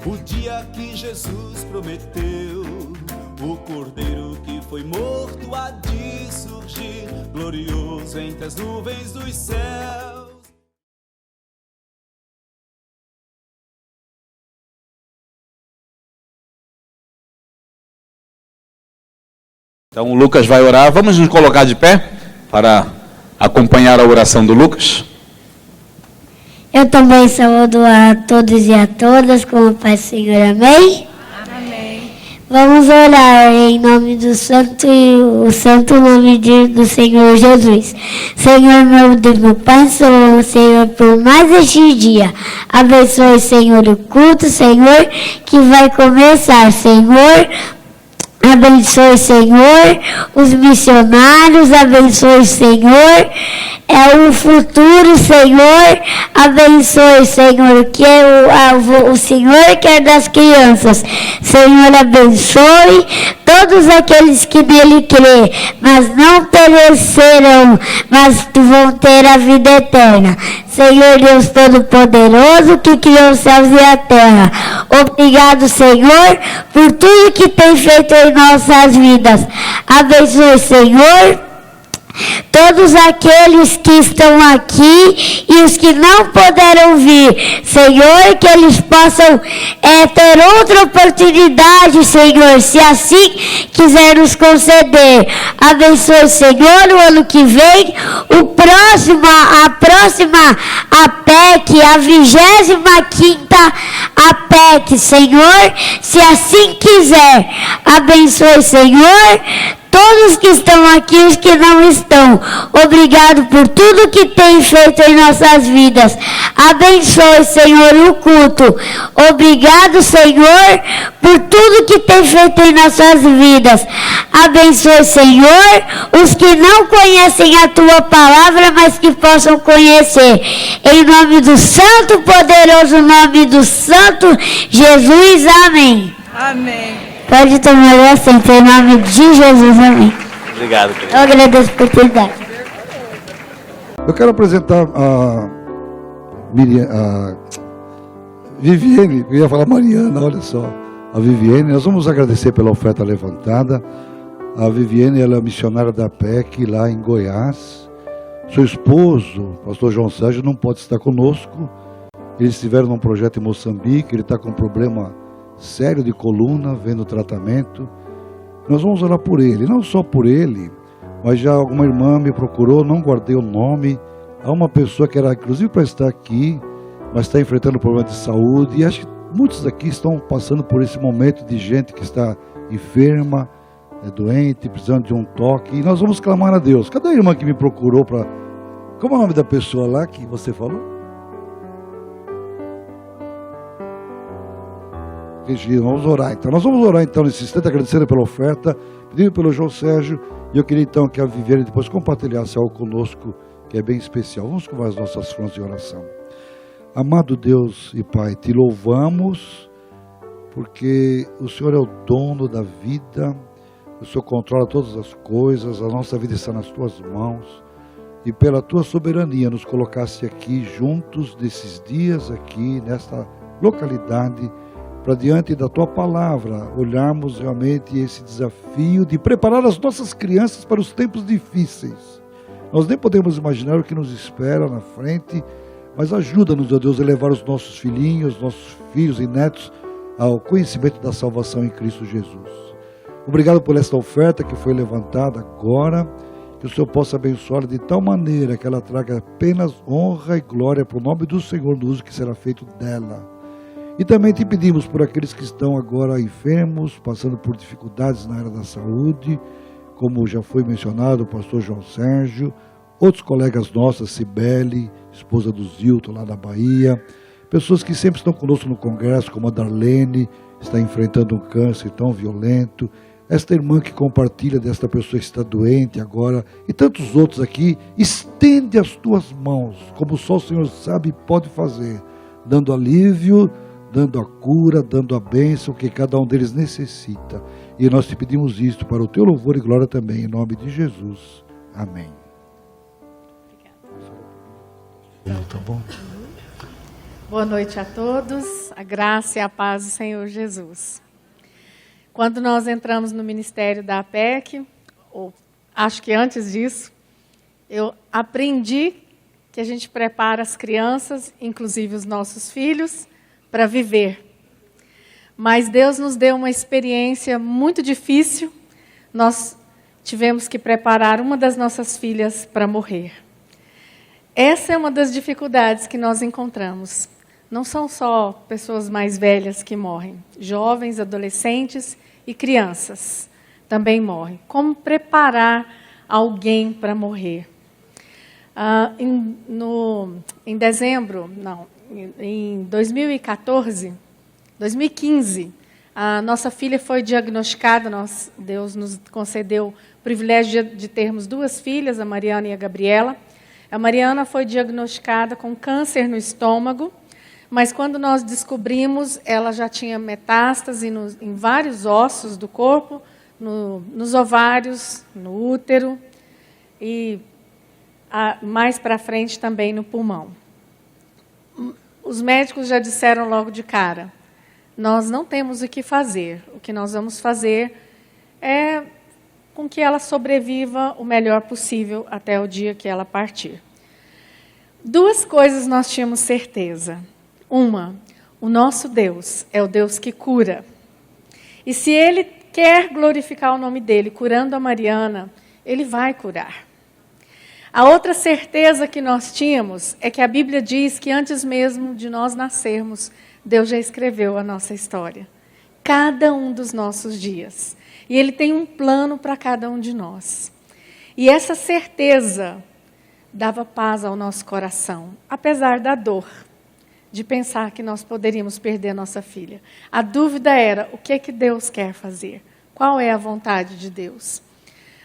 o dia que Jesus prometeu, o cordeiro que foi morto há de surgir, glorioso entre as nuvens dos céus. Então o Lucas vai orar. Vamos nos colocar de pé para acompanhar a oração do Lucas. Eu também saúdo a todos e a todas com a paz do Senhor. Amém? Amém. Vamos orar em nome do santo e o santo nome do Senhor Jesus. Senhor, meu Deus, meu Pai, sou o Senhor por mais este dia. Abençoe, Senhor, o culto, Senhor, que vai começar, Senhor. Abençoe, Senhor, os missionários, abençoe, Senhor, o futuro, Senhor, abençoe, Senhor, que o Senhor quer das crianças. Senhor, abençoe todos aqueles que nele crê, mas não perecerão, mas vão ter a vida eterna. Senhor Deus Todo-Poderoso, que criou os céus e a terra. Obrigado, Senhor, por tudo que tem feito em nossas vidas. Abençoe, Senhor, todos aqueles que estão aqui e os que não puderam vir, Senhor, que eles possam ter outra oportunidade, Senhor, se assim quiser nos conceder. Abençoe, Senhor, o ano que vem, a próxima APEC, a 25ª APEC, Senhor, se assim quiser. Abençoe, Senhor, todos que estão aqui e os que não estão. Obrigado por tudo que tem feito em nossas vidas. Abençoe, Senhor, o culto. Obrigado, Senhor, por tudo que tem feito em nossas vidas. Abençoe, Senhor, os que não conhecem a Tua palavra, mas que possam conhecer. Em nome do santo, poderoso nome do Santo Jesus. Amém. Amém. Pode tomar assento em nome de Jesus, amém. Obrigado, querido. Eu agradeço por ter dado. Eu quero apresentar a Viviane, eu ia falar Mariana, olha só. A Viviane, nós vamos agradecer pela oferta levantada. A Viviane, ela é missionária da PEC lá em Goiás. Seu esposo, o pastor João Sérgio, não pode estar conosco. Eles estiveram num projeto em Moçambique, ele está com um problema sério de coluna, vendo tratamento. Nós vamos orar por ele, não só por ele, mas já alguma irmã me procurou, não guardei o nome. Há uma pessoa que era inclusive para estar aqui, mas está enfrentando problema de saúde, e acho que muitos aqui estão passando por esse momento de gente que está enferma, doente, precisando de um toque, e nós vamos clamar a Deus. Cadê a irmã que me procurou para... Como é o nome da pessoa lá que você falou? Vamos orar então. Nós vamos orar então nesse instante, agradecendo pela oferta, pedindo pelo João Sérgio, e eu queria então que a Viviane depois compartilhasse algo conosco, que é bem especial. Vamos com as nossas frontes de oração. Amado Deus e Pai, te louvamos, porque o Senhor é o dono da vida, o Senhor controla todas as coisas, a nossa vida está nas tuas mãos, e pela tua soberania nos colocaste aqui juntos, nesses dias aqui, nesta localidade, para diante da tua palavra, olharmos realmente esse desafio de preparar as nossas crianças para os tempos difíceis. Nós nem podemos imaginar o que nos espera na frente, mas ajuda-nos, ó Deus, a levar os nossos filhinhos, nossos filhos e netos ao conhecimento da salvação em Cristo Jesus. Obrigado por esta oferta que foi levantada agora, que o Senhor possa abençoar de tal maneira que ela traga apenas honra e glória para o nome do Senhor no uso que será feito dela. E também te pedimos por aqueles que estão agora enfermos, passando por dificuldades na área da saúde, como já foi mencionado o pastor João Sérgio, outros colegas nossos, Cibele, esposa do Zilton lá da Bahia, pessoas que sempre estão conosco no congresso, como a Darlene, está enfrentando um câncer tão violento, esta irmã que compartilha desta pessoa que está doente agora, e tantos outros aqui. Estende as tuas mãos, como só o Senhor sabe e pode fazer, dando alívio, dando a cura, dando a bênção que cada um deles necessita. E nós te pedimos isto para o teu louvor e glória também, em nome de Jesus. Amém. Tá bom? Boa noite a todos, a graça e a paz do Senhor Jesus. Quando nós entramos no ministério da APEC, ou acho que antes disso, eu aprendi que a gente prepara as crianças, inclusive os nossos filhos, para viver. Mas Deus nos deu uma experiência muito difícil. Nós tivemos que preparar uma das nossas filhas para morrer. Essa é uma das dificuldades que nós encontramos. Não são só pessoas mais velhas que morrem. Jovens, adolescentes e crianças também morrem. Como preparar alguém para morrer? Em dezembro, não, em 2015, a nossa filha foi diagnosticada, Deus nos concedeu o privilégio de termos 2 filhas, a Mariana e a Gabriela. A Mariana foi diagnosticada com câncer no estômago, mas quando nós descobrimos, ela já tinha metástase em vários ossos do corpo, nos ovários, no útero e mais para frente também no pulmão. Os médicos já disseram logo de cara, nós não temos o que fazer. O que nós vamos fazer é com que ela sobreviva o melhor possível até o dia que ela partir. 2 coisas nós tínhamos certeza. Uma, o nosso Deus é o Deus que cura. E se Ele quer glorificar o nome dEle, curando a Mariana, Ele vai curar. A outra certeza que nós tínhamos é que a Bíblia diz que antes mesmo de nós nascermos, Deus já escreveu a nossa história. Cada um dos nossos dias. E Ele tem um plano para cada um de nós. E essa certeza dava paz ao nosso coração, apesar da dor de pensar que nós poderíamos perder a nossa filha. A dúvida era, o que Deus quer fazer? Qual é a vontade de Deus?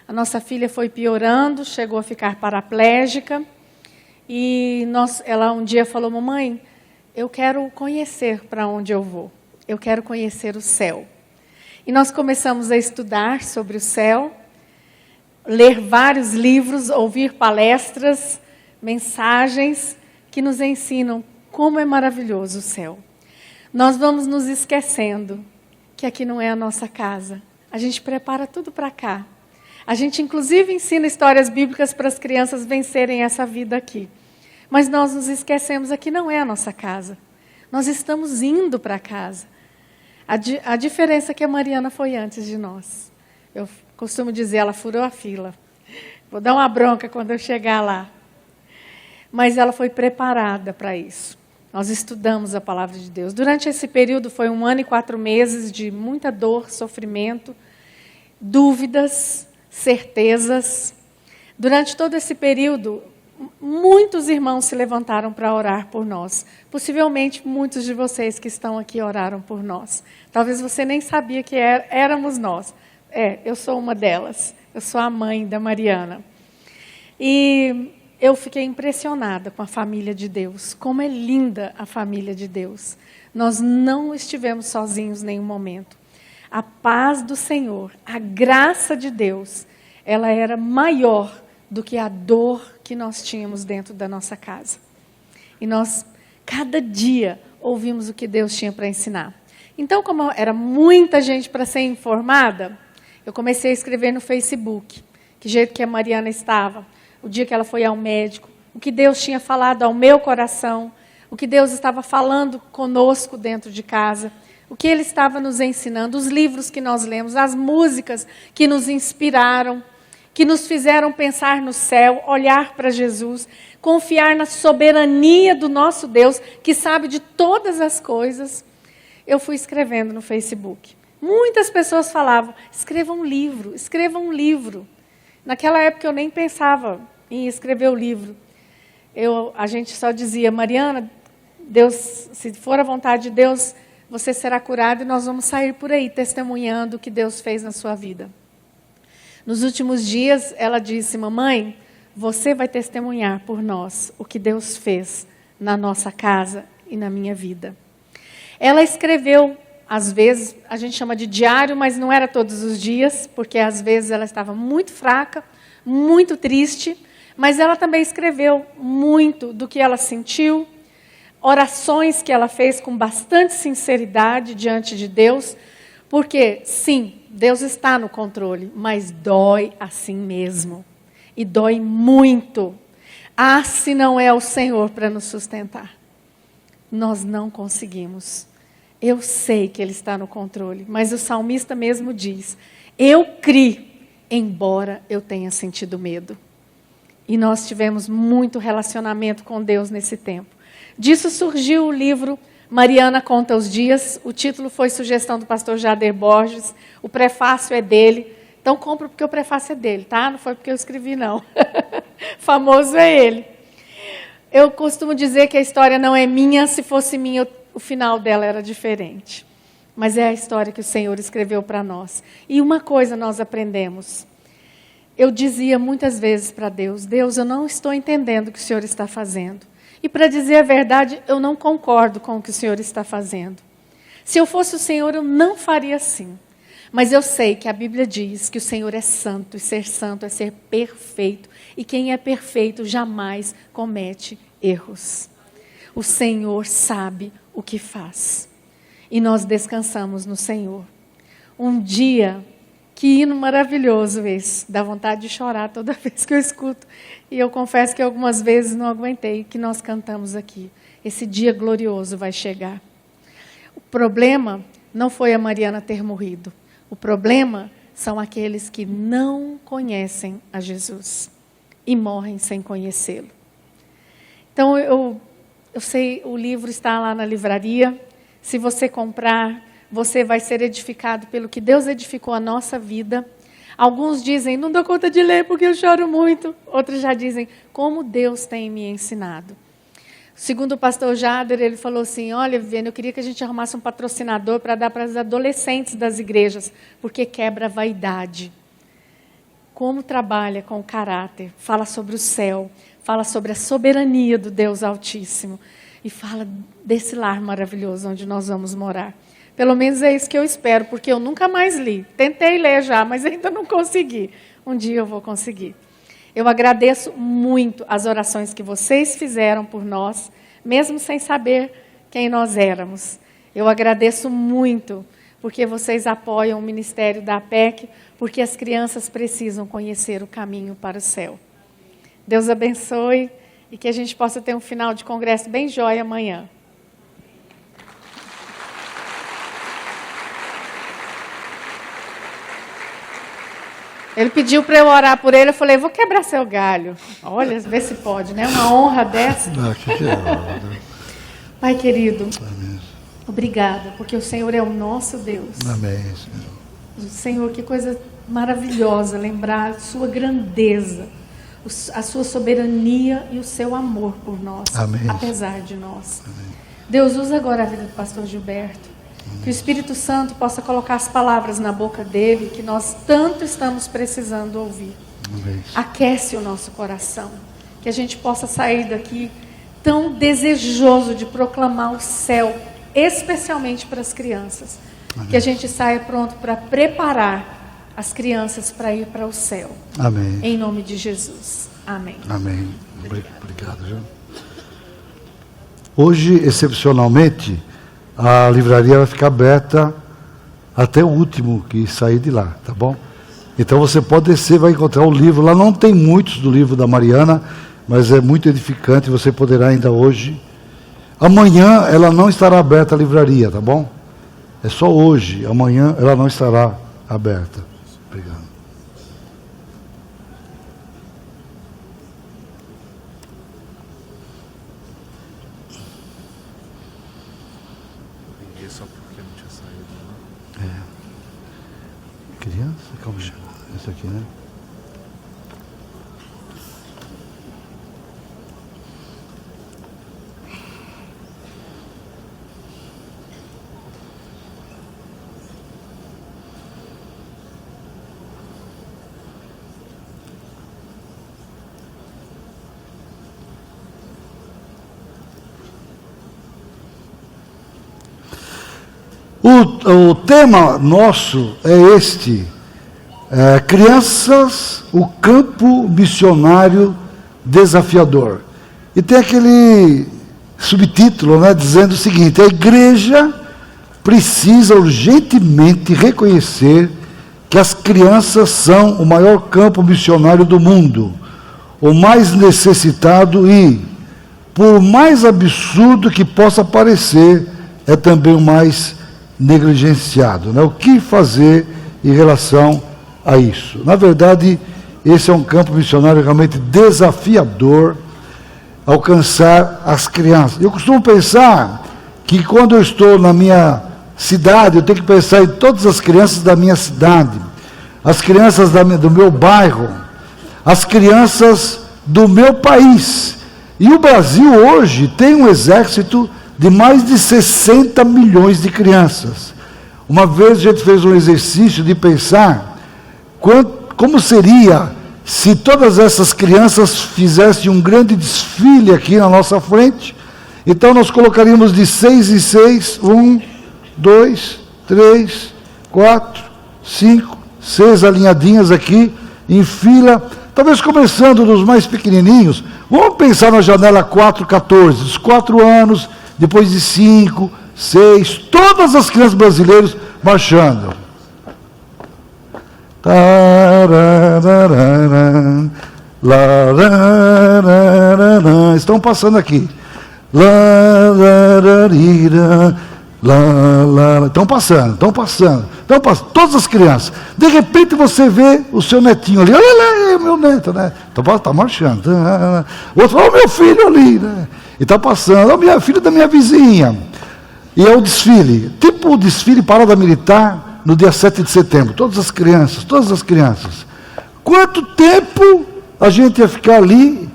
A nossa filha foi piorando, chegou a ficar paraplégica, e ela um dia falou, mamãe, eu quero conhecer para onde eu vou, eu quero conhecer o céu. E nós começamos a estudar sobre o céu, ler vários livros, ouvir palestras, mensagens que nos ensinam como é maravilhoso o céu. Nós vamos nos esquecendo que aqui não é a nossa casa. A gente prepara tudo para cá. A gente, inclusive, ensina histórias bíblicas para as crianças vencerem essa vida aqui. Mas nós nos esquecemos, aqui não é a nossa casa. Nós estamos indo para casa. A diferença é que a Mariana foi antes de nós. Eu costumo dizer, ela furou a fila. Vou dar uma bronca quando eu chegar lá. Mas ela foi preparada para isso. Nós estudamos a palavra de Deus. Durante esse período foi 1 ano e 4 meses de muita dor, sofrimento, dúvidas, certezas. Durante todo esse período, muitos irmãos se levantaram para orar por nós. Possivelmente, muitos de vocês que estão aqui oraram por nós. Talvez você nem sabia que éramos nós. Eu sou uma delas. Eu sou a mãe da Mariana. E eu fiquei impressionada com a família de Deus. Como é linda a família de Deus. Nós não estivemos sozinhos em nenhum momento. A paz do Senhor, a graça de Deus, ela era maior do que a dor que nós tínhamos dentro da nossa casa. E nós, cada dia, ouvimos o que Deus tinha para ensinar. Então, como era muita gente para ser informada, eu comecei a escrever no Facebook, que jeito que a Mariana estava, o dia que ela foi ao médico, o que Deus tinha falado ao meu coração, o que Deus estava falando conosco dentro de casa, o que Ele estava nos ensinando, os livros que nós lemos, as músicas que nos inspiraram, que nos fizeram pensar no céu, olhar para Jesus, confiar na soberania do nosso Deus, que sabe de todas as coisas. Eu fui escrevendo no Facebook. Muitas pessoas falavam, escreva um livro, escreva um livro. Naquela época eu nem pensava em escrever o livro. A gente só dizia, Mariana, Deus, se for a vontade de Deus, você será curada e nós vamos sair por aí testemunhando o que Deus fez na sua vida. Nos últimos dias, ela disse, mamãe, você vai testemunhar por nós o que Deus fez na nossa casa e na minha vida. Ela escreveu, às vezes, a gente chama de diário, mas não era todos os dias, porque às vezes ela estava muito fraca, muito triste, mas ela também escreveu muito do que ela sentiu, orações que ela fez com bastante sinceridade diante de Deus, porque, sim, Deus está no controle, mas dói assim mesmo. E dói muito. Ah, se não é o Senhor para nos sustentar. Nós não conseguimos. Eu sei que Ele está no controle, mas o salmista mesmo diz, eu criei, embora eu tenha sentido medo. E nós tivemos muito relacionamento com Deus nesse tempo. Disso surgiu o livro Mariana Conta os Dias. O título foi sugestão do pastor Jader Borges. O prefácio é dele. Então compra porque o prefácio é dele, tá? Não foi porque eu escrevi, não. Famoso é ele. Eu costumo dizer que a história não é minha. Se fosse minha, o final dela era diferente. Mas é a história que o Senhor escreveu para nós. E uma coisa nós aprendemos. Eu dizia muitas vezes para Deus, Deus, eu não estou entendendo o que o Senhor está fazendo. E para dizer a verdade, eu não concordo com o que o Senhor está fazendo. Se eu fosse o Senhor, eu não faria assim. Mas eu sei que a Bíblia diz que o Senhor é santo, e ser santo é ser perfeito. E quem é perfeito jamais comete erros. O Senhor sabe o que faz. E nós descansamos no Senhor. Um dia, que hino maravilhoso esse, dá vontade de chorar toda vez que eu escuto. E eu confesso que algumas vezes não aguentei, que nós cantamos aqui. Esse dia glorioso vai chegar. O problema não foi a Mariana ter morrido. O problema são aqueles que não conhecem a Jesus e morrem sem conhecê-lo. Então, eu sei, o livro está lá na livraria. Se você comprar, você vai ser edificado pelo que Deus edificou a nossa vida. Alguns dizem, não dou conta de ler porque eu choro muito. Outros já dizem, como Deus tem me ensinado. Segundo o pastor Jader, ele falou assim, olha, Viviane, eu queria que a gente arrumasse um patrocinador para dar para os adolescentes das igrejas, porque quebra a vaidade. Como trabalha com o caráter, fala sobre o céu, fala sobre a soberania do Deus Altíssimo e fala desse lar maravilhoso onde nós vamos morar. Pelo menos é isso que eu espero, porque eu nunca mais li. Tentei ler já, mas ainda não consegui. Um dia eu vou conseguir. Eu agradeço muito as orações que vocês fizeram por nós, mesmo sem saber quem nós éramos. Eu agradeço muito, porque vocês apoiam o ministério da APEC, porque as crianças precisam conhecer o caminho para o céu. Deus abençoe e que a gente possa ter um final de congresso bem jóia amanhã. Ele pediu para eu orar por ele, eu falei, vou quebrar seu galho. Olha, vê se pode, né? Uma honra dessa. Pai querido, amém. Obrigada, porque o Senhor é o nosso Deus. Amém, Senhor. Senhor, que coisa maravilhosa lembrar a sua grandeza, a sua soberania e o seu amor por nós, amém. Apesar de nós. Amém. Deus, usa agora a vida do pastor Gilberto. Que o Espírito Santo possa colocar as palavras na boca dele, que nós tanto estamos precisando ouvir. Amém. Aquece o nosso coração. Que a gente possa sair daqui tão desejoso de proclamar o céu, especialmente para as crianças. Amém. Que a gente saia pronto para preparar as crianças para ir para o céu. Amém. Em nome de Jesus. Amém. Amém. Obrigado, João. Hoje, excepcionalmente, a livraria vai ficar aberta até o último que sair de lá, tá bom? Então você pode descer, vai encontrar o livro. Lá não tem muitos do livro da Mariana, mas é muito edificante, você poderá ainda hoje. Amanhã ela não estará aberta a livraria, tá bom? É só hoje, amanhã ela não estará aberta. Obrigado. Só porque não tinha saído. Criança? Como chama? Isso aqui, né? O tema nosso é este, crianças, o campo missionário desafiador. E tem aquele subtítulo, né, dizendo o seguinte: a igreja precisa urgentemente reconhecer que as crianças são o maior campo missionário do mundo, o mais necessitado e, por mais absurdo que possa parecer, é também o mais negligenciado, né? O que fazer em relação a isso? Na verdade, esse é um campo missionário realmente desafiador, alcançar as crianças. Eu costumo pensar que quando eu estou na minha cidade, eu tenho que pensar em todas as crianças da minha cidade, as crianças do meu bairro, as crianças do meu país. E o Brasil hoje tem um exército de mais de 60 milhões de crianças. Uma vez a gente fez um exercício de pensar como seria se todas essas crianças fizessem um grande desfile aqui na nossa frente. Então nós colocaríamos de 6 em 6, 1, 2, 3, 4, 5, 6 alinhadinhas aqui, em fila, talvez começando dos mais pequenininhos. Vamos pensar na janela 4, 14, dos 4 anos, depois de 5, 6, todas as crianças brasileiras marchando. Estão passando aqui. Estão passando. Todas as crianças. De repente você vê o seu netinho ali. Olha lá, é meu neto, né? Está marchando. O outro fala, meu filho ali, né? E está passando. Minha filha da minha vizinha. E é o desfile. Tipo o desfile parada militar no dia 7 de setembro. Todas as crianças. Quanto tempo a gente ia ficar ali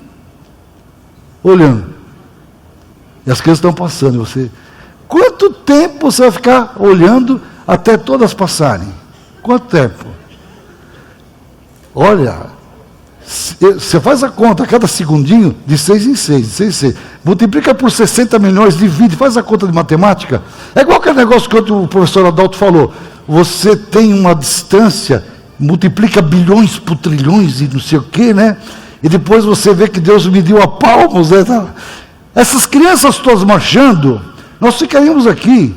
olhando? E as crianças estão passando. E você... Quanto tempo você vai ficar olhando até todas passarem? Quanto tempo? Olha, você faz a conta, a cada segundinho, de 6 em 6, multiplica por 60 milhões, divide, faz a conta de matemática. É igual aquele negócio que o professor Adalto falou. Você tem uma distância, multiplica bilhões por trilhões e não sei o quê, né? E depois você vê que Deus mediu a palmos, né? Essas crianças todas marchando, nós ficaríamos aqui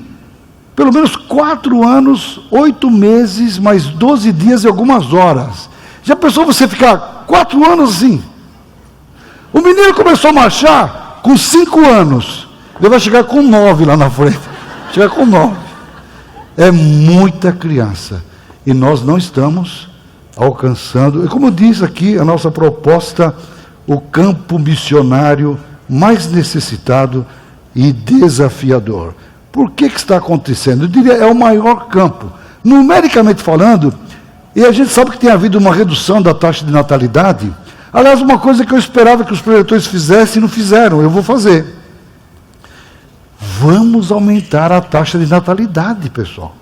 pelo menos 4 anos, 8 meses, mais 12 dias e algumas horas. Já pensou você ficar 4 anos assim? O menino começou a marchar com 5 anos. Ele vai chegar com 9 lá na frente. Chegar com 9. É muita criança. E nós não estamos alcançando. E como diz aqui a nossa proposta, o campo missionário mais necessitado e desafiador. Por que está acontecendo? Eu diria, é o maior campo. Numericamente falando, e a gente sabe que tem havido uma redução da taxa de natalidade. Aliás, uma coisa que eu esperava que os preletores fizessem e não fizeram, eu vou fazer. Vamos aumentar a taxa de natalidade, pessoal.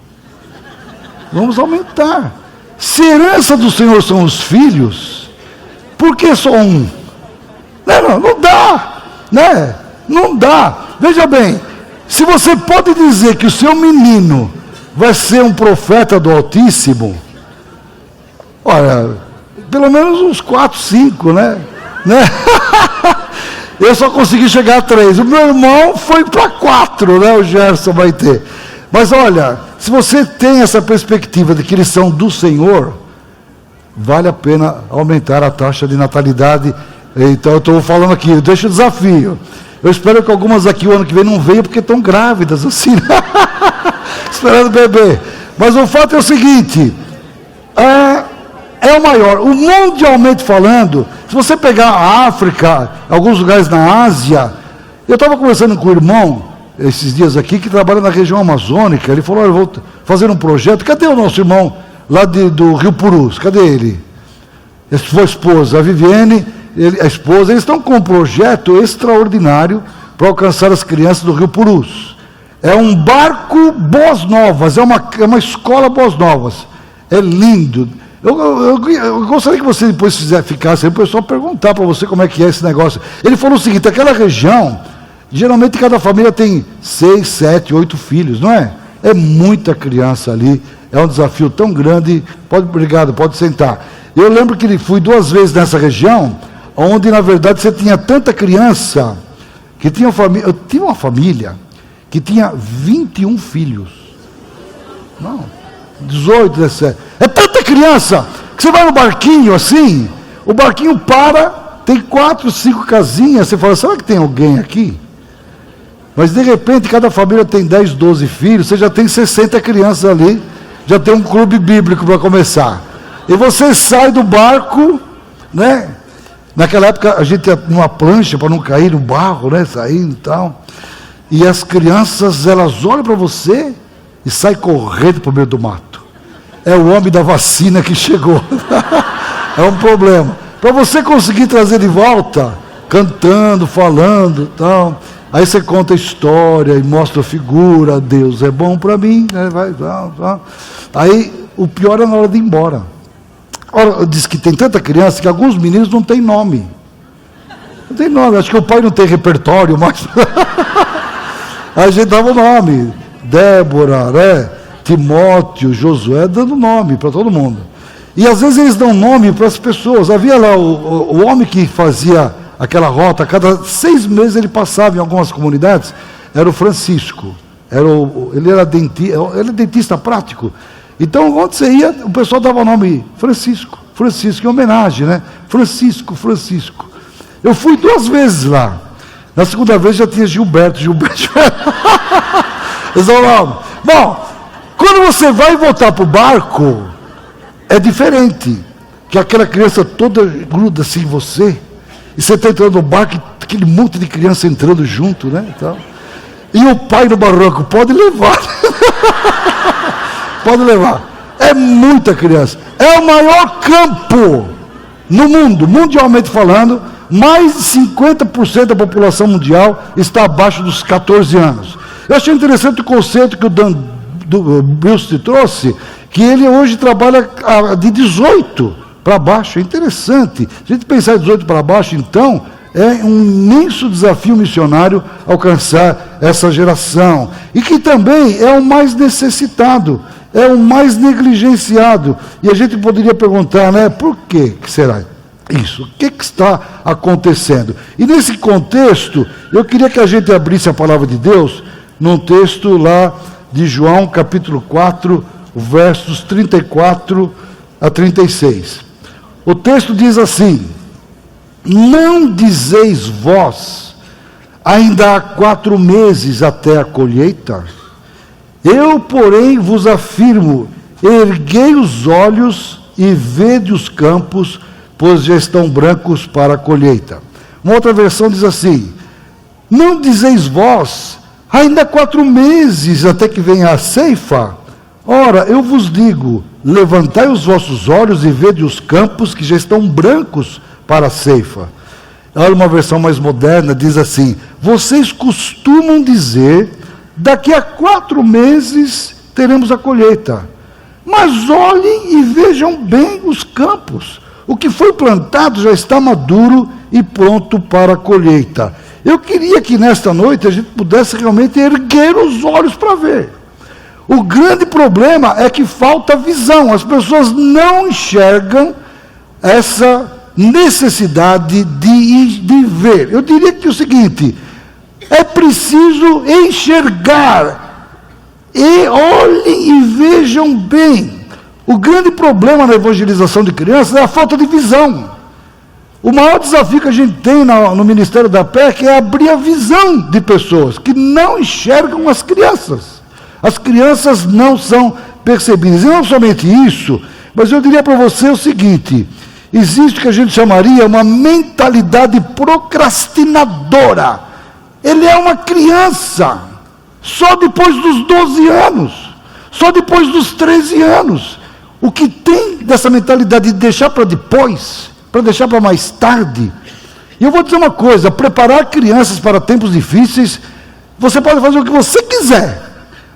Vamos aumentar. Se a herança do Senhor são os filhos, por que só um? Não dá, né? Não dá. Veja bem, se você pode dizer que o seu menino vai ser um profeta do Altíssimo, olha, pelo menos uns 4, 5, né? Eu só consegui chegar a 3. O meu irmão foi para 4, né? O Gerson vai ter. Mas olha, se você tem essa perspectiva de que eles são do Senhor, vale a pena aumentar a taxa de natalidade. Então eu estou falando aqui, eu deixo o desafio. Eu espero que algumas aqui o ano que vem não venham porque estão grávidas, assim, esperando bebê. Mas o fato é o seguinte, é o maior. O mundialmente falando, se você pegar a África, alguns lugares na Ásia, eu estava conversando com o irmão, esses dias aqui, que trabalha na região amazônica, ele falou, olha, eu vou fazer um projeto. Cadê o nosso irmão lá do Rio Purus? Cadê ele? Sua esposa, a Viviane, a esposa, eles estão com um projeto extraordinário para alcançar as crianças do Rio Purus. É um barco Boas Novas, é uma escola Boas Novas. É lindo. Eu gostaria que você depois ficasse aí, o pessoal perguntar para você como é que é esse negócio. Ele falou o seguinte, aquela região, geralmente cada família tem 6, 7, 8 filhos, não é? É muita criança ali, é um desafio tão grande. Obrigado, pode sentar. Eu lembro que fui 2 vezes nessa região, onde na verdade você tinha tanta criança que tinha família. Eu tinha uma família que tinha 21 filhos. Não, 18, 17. É tanta criança que você vai no barquinho assim, o barquinho para, tem 4, 5 casinhas, você fala, será que tem alguém aqui? Mas de repente cada família tem 10, 12 filhos, você já tem 60 crianças ali, já tem um clube bíblico para começar. E você sai do barco, né? Naquela época a gente ia numa plancha para não cair no barro, né? Saindo e tal. E as crianças, elas olham para você e saem correndo para o meio do mato. É o homem da vacina que chegou. É um problema. Para você conseguir trazer de volta, cantando, falando e tal. Aí você conta a história e mostra a figura, Deus é bom para mim, né? Vai. Aí o pior é na hora de ir embora. Ora, diz que tem tanta criança que alguns meninos não têm nome. Não tem nome, acho que o pai não tem repertório, mas a gente dava o nome. Débora, né? Timóteo, Josué, dando nome para todo mundo. E às vezes eles dão nome para as pessoas. Havia lá o homem que fazia aquela rota, a cada 6 meses ele passava em algumas comunidades, era o Francisco. Ele era dentista prático. Então, onde você ia, o pessoal dava o nome Francisco, em homenagem, né? Francisco. Eu fui 2 vezes lá. Na segunda vez já tinha Gilberto. Bom, quando você vai voltar para o barco, é diferente. Que aquela criança toda gruda assim em você, e você está entrando no barco, aquele monte de criança entrando junto, né? Então, e o pai no barranco, pode levar. Pode levar. É muita criança. É o maior campo no mundo, mundialmente falando. Mais de 50% da população mundial está abaixo dos 14 anos. Eu achei interessante o conceito que o Dan Bruce trouxe, que ele hoje trabalha de 18 para baixo. É interessante. Se a gente pensar em 18 para baixo, então, é um imenso desafio missionário alcançar essa geração. E que também é o mais necessitado, é o mais negligenciado. E a gente poderia perguntar, né, por que será isso? O que está acontecendo? E nesse contexto, eu queria que a gente abrisse a palavra de Deus num texto lá de João, capítulo 4, versos 34 a 36. O texto diz assim: não dizeis vós, ainda há 4 meses até a colheita? Eu, porém, vos afirmo, erguei os olhos e vede os campos, pois já estão brancos para a colheita. Uma outra versão diz assim: não dizeis vós, ainda há 4 meses até que venha a ceifa? Ora, eu vos digo, levantai os vossos olhos e vede os campos que já estão brancos para a ceifa. Olha, uma versão mais moderna diz assim: vocês costumam dizer, daqui a 4 meses teremos a colheita. Mas olhem e vejam bem os campos. O que foi plantado já está maduro e pronto para a colheita. Eu queria que nesta noite a gente pudesse realmente erguer os olhos para ver. O grande problema é que falta visão. As pessoas não enxergam essa necessidade de ver. Eu diria que é o seguinte: é preciso enxergar. E olhem e vejam bem. O grande problema na evangelização de crianças é a falta de visão. O maior desafio que a gente tem no Ministério da PEC é abrir a visão de pessoas que não enxergam as crianças. As crianças não são percebidas. E não somente isso, mas eu diria para você o seguinte: existe o que a gente chamaria uma mentalidade procrastinadora. Ele é uma criança, só depois dos 12 anos, só depois dos 13 anos. O que tem dessa mentalidade de deixar para depois, para deixar para mais tarde. E eu vou dizer uma coisa: preparar crianças para tempos difíceis, você pode fazer o que você quiser,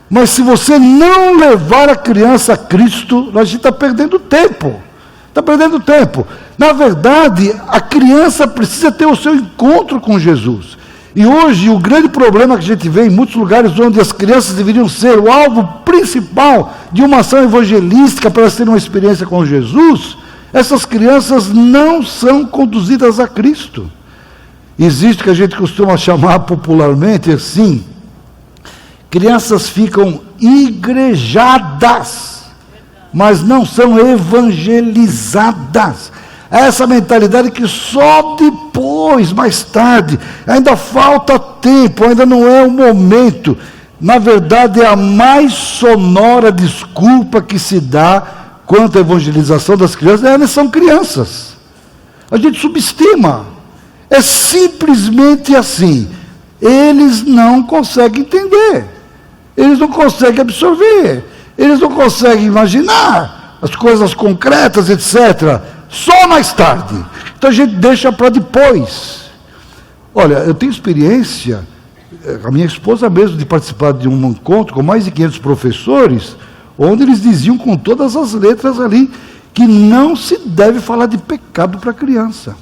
mas se você não levar a criança a Cristo, a gente está perdendo tempo. Está perdendo tempo. Na verdade, a criança precisa ter o seu encontro com Jesus. E hoje, o grande problema que a gente vê em muitos lugares onde as crianças deveriam ser o alvo principal de uma ação evangelística para elas terem uma experiência com Jesus, essas crianças não são conduzidas a Cristo. Existe o que a gente costuma chamar popularmente assim, crianças ficam igrejadas, mas não são evangelizadas. É essa mentalidade que só depois, mais tarde, ainda falta tempo, ainda não é o momento. Na verdade, é a mais sonora desculpa que se dá quanto à evangelização das crianças, elas são crianças. A gente subestima. É simplesmente assim. Eles não conseguem entender. Eles não conseguem absorver. Eles não conseguem imaginar as coisas concretas, etc. Só mais tarde. Então a gente deixa para depois. Olha, eu tenho experiência, a minha esposa mesmo, de participar de um encontro com mais de 500 professores, onde eles diziam com todas as letras ali que não se deve falar de pecado para a criança.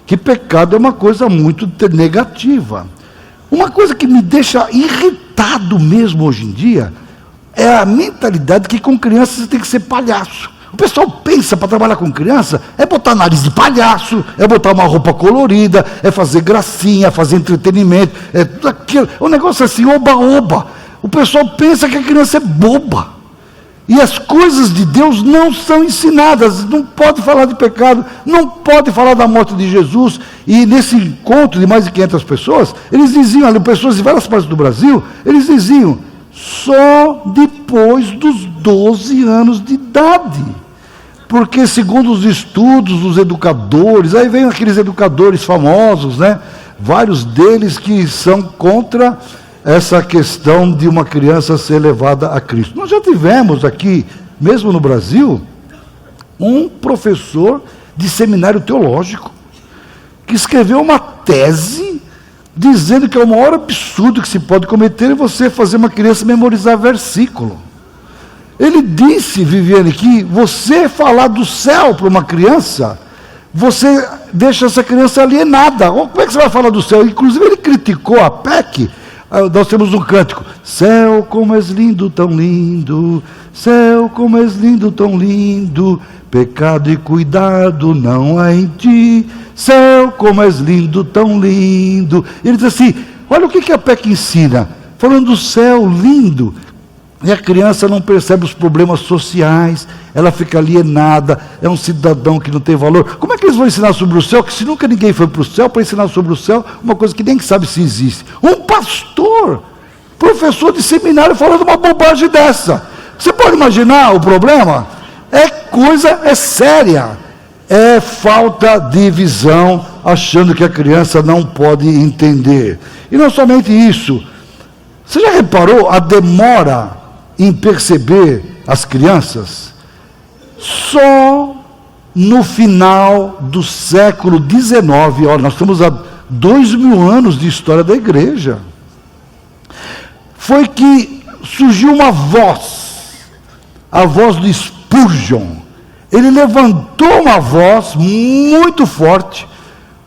Que pecado é uma coisa muito negativa. Uma coisa que me deixa irritado mesmo hoje em dia é a mentalidade que com criança você tem que ser palhaço. O pessoal pensa para trabalhar com criança é botar nariz de palhaço, é botar uma roupa colorida, é fazer gracinha, fazer entretenimento, é tudo aquilo. O negócio é assim, oba-oba. O pessoal pensa que a criança é boba. E as coisas de Deus não são ensinadas, não pode falar de pecado, não pode falar da morte de Jesus. E nesse encontro de mais de 500 pessoas, eles diziam, ali, pessoas de várias partes do Brasil, eles diziam, só depois dos 12 anos de idade. Porque segundo os estudos dos educadores, aí vem aqueles educadores famosos, né? Vários deles que são contra essa questão de uma criança ser levada a Cristo. Nós já tivemos aqui, mesmo no Brasil, um professor de seminário teológico que escreveu uma tese dizendo que é o maior absurdo que se pode cometer é você fazer uma criança memorizar versículo. Ele disse, Viviane, que você falar do céu para uma criança, você deixa essa criança alienada. Como é que você vai falar do céu? Inclusive ele criticou a PEC. Nós temos um cântico, céu como és lindo, tão lindo, céu como és lindo, tão lindo, pecado e cuidado não há em ti, céu como és lindo, tão lindo. Ele diz assim, olha o que a PEC ensina, falando do céu lindo, e a criança não percebe os problemas sociais, ela fica alienada, é um cidadão que não tem valor. Como é que eles vão ensinar sobre o céu, que se nunca ninguém foi para o céu, para ensinar sobre o céu, uma coisa que nem sabe se existe? Um pastor, professor de seminário, falando uma bobagem dessa. Você pode imaginar o problema? É séria, é falta de visão, achando que a criança não pode entender. E não somente isso, você já reparou a demora em perceber as crianças? Só no final do século XIX, olha, nós estamos há 2000 anos de história da igreja, foi que surgiu uma voz, a voz do Spurgeon. Ele levantou uma voz muito forte.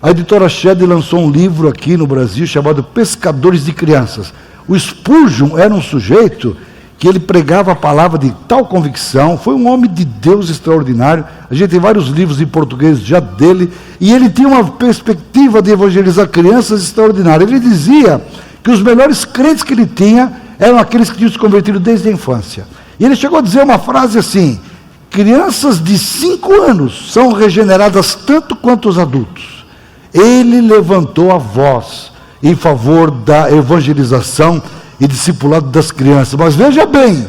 A editora Shedd lançou um livro aqui no Brasil chamado Pescadores de Crianças. O Spurgeon era um sujeito que ele pregava a palavra de tal convicção, foi um homem de Deus extraordinário. A gente tem vários livros em português já dele, e ele tinha uma perspectiva de evangelizar crianças extraordinária. Ele dizia que os melhores crentes que ele tinha eram aqueles que tinham se convertido desde a infância. E ele chegou a dizer uma frase assim, crianças de 5 anos são regeneradas tanto quanto os adultos. Ele levantou a voz em favor da evangelização e discipulado das crianças. Mas veja bem,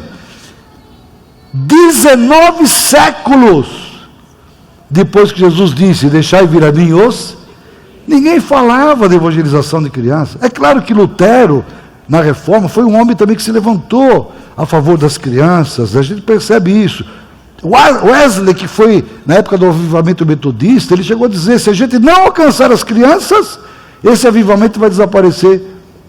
19 séculos depois que Jesus disse, deixai vir a mim os... Ninguém falava de evangelização de crianças. É claro que Lutero, na Reforma, foi um homem também que se levantou a favor das crianças, a gente percebe isso. Wesley, que foi na época do avivamento metodista, ele chegou a dizer, se a gente não alcançar as crianças, esse avivamento vai desaparecer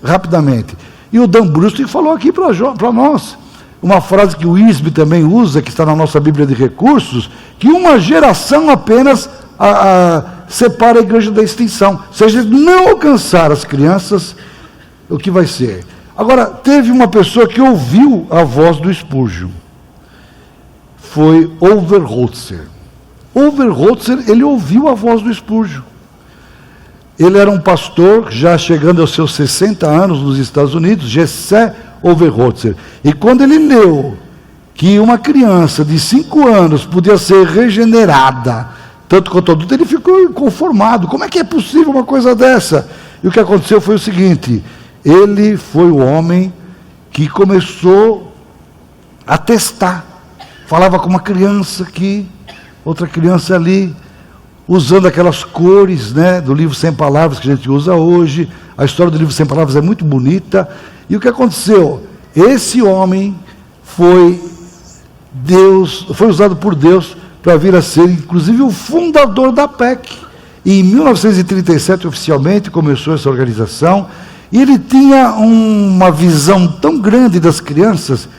rapidamente. E o Dan Brusting falou aqui para nós, uma frase que o ISB também usa, que está na nossa Bíblia de Recursos, que uma geração apenas separa a igreja da extinção. Se a gente não alcançar as crianças, o que vai ser? Agora, teve uma pessoa que ouviu a voz do Spurgeon, foi Overholtzer. Overholtzer, ele ouviu a voz do Spurgeon. Ele era um pastor, já chegando aos seus 60 anos nos Estados Unidos, Jesse Overholzer. E quando ele leu que uma criança de 5 anos podia ser regenerada, tanto quanto adulto, ele ficou inconformado. Como é que é possível uma coisa dessa? E o que aconteceu foi o seguinte: ele foi o homem que começou a testar. Falava com uma criança aqui, outra criança ali, usando aquelas cores, né, do livro Sem Palavras que a gente usa hoje. A história do livro Sem Palavras é muito bonita. E o que aconteceu? Esse homem foi usado por Deus para vir a ser, inclusive, o fundador da PEC. E em 1937, oficialmente, começou essa organização. E ele tinha uma visão tão grande das crianças,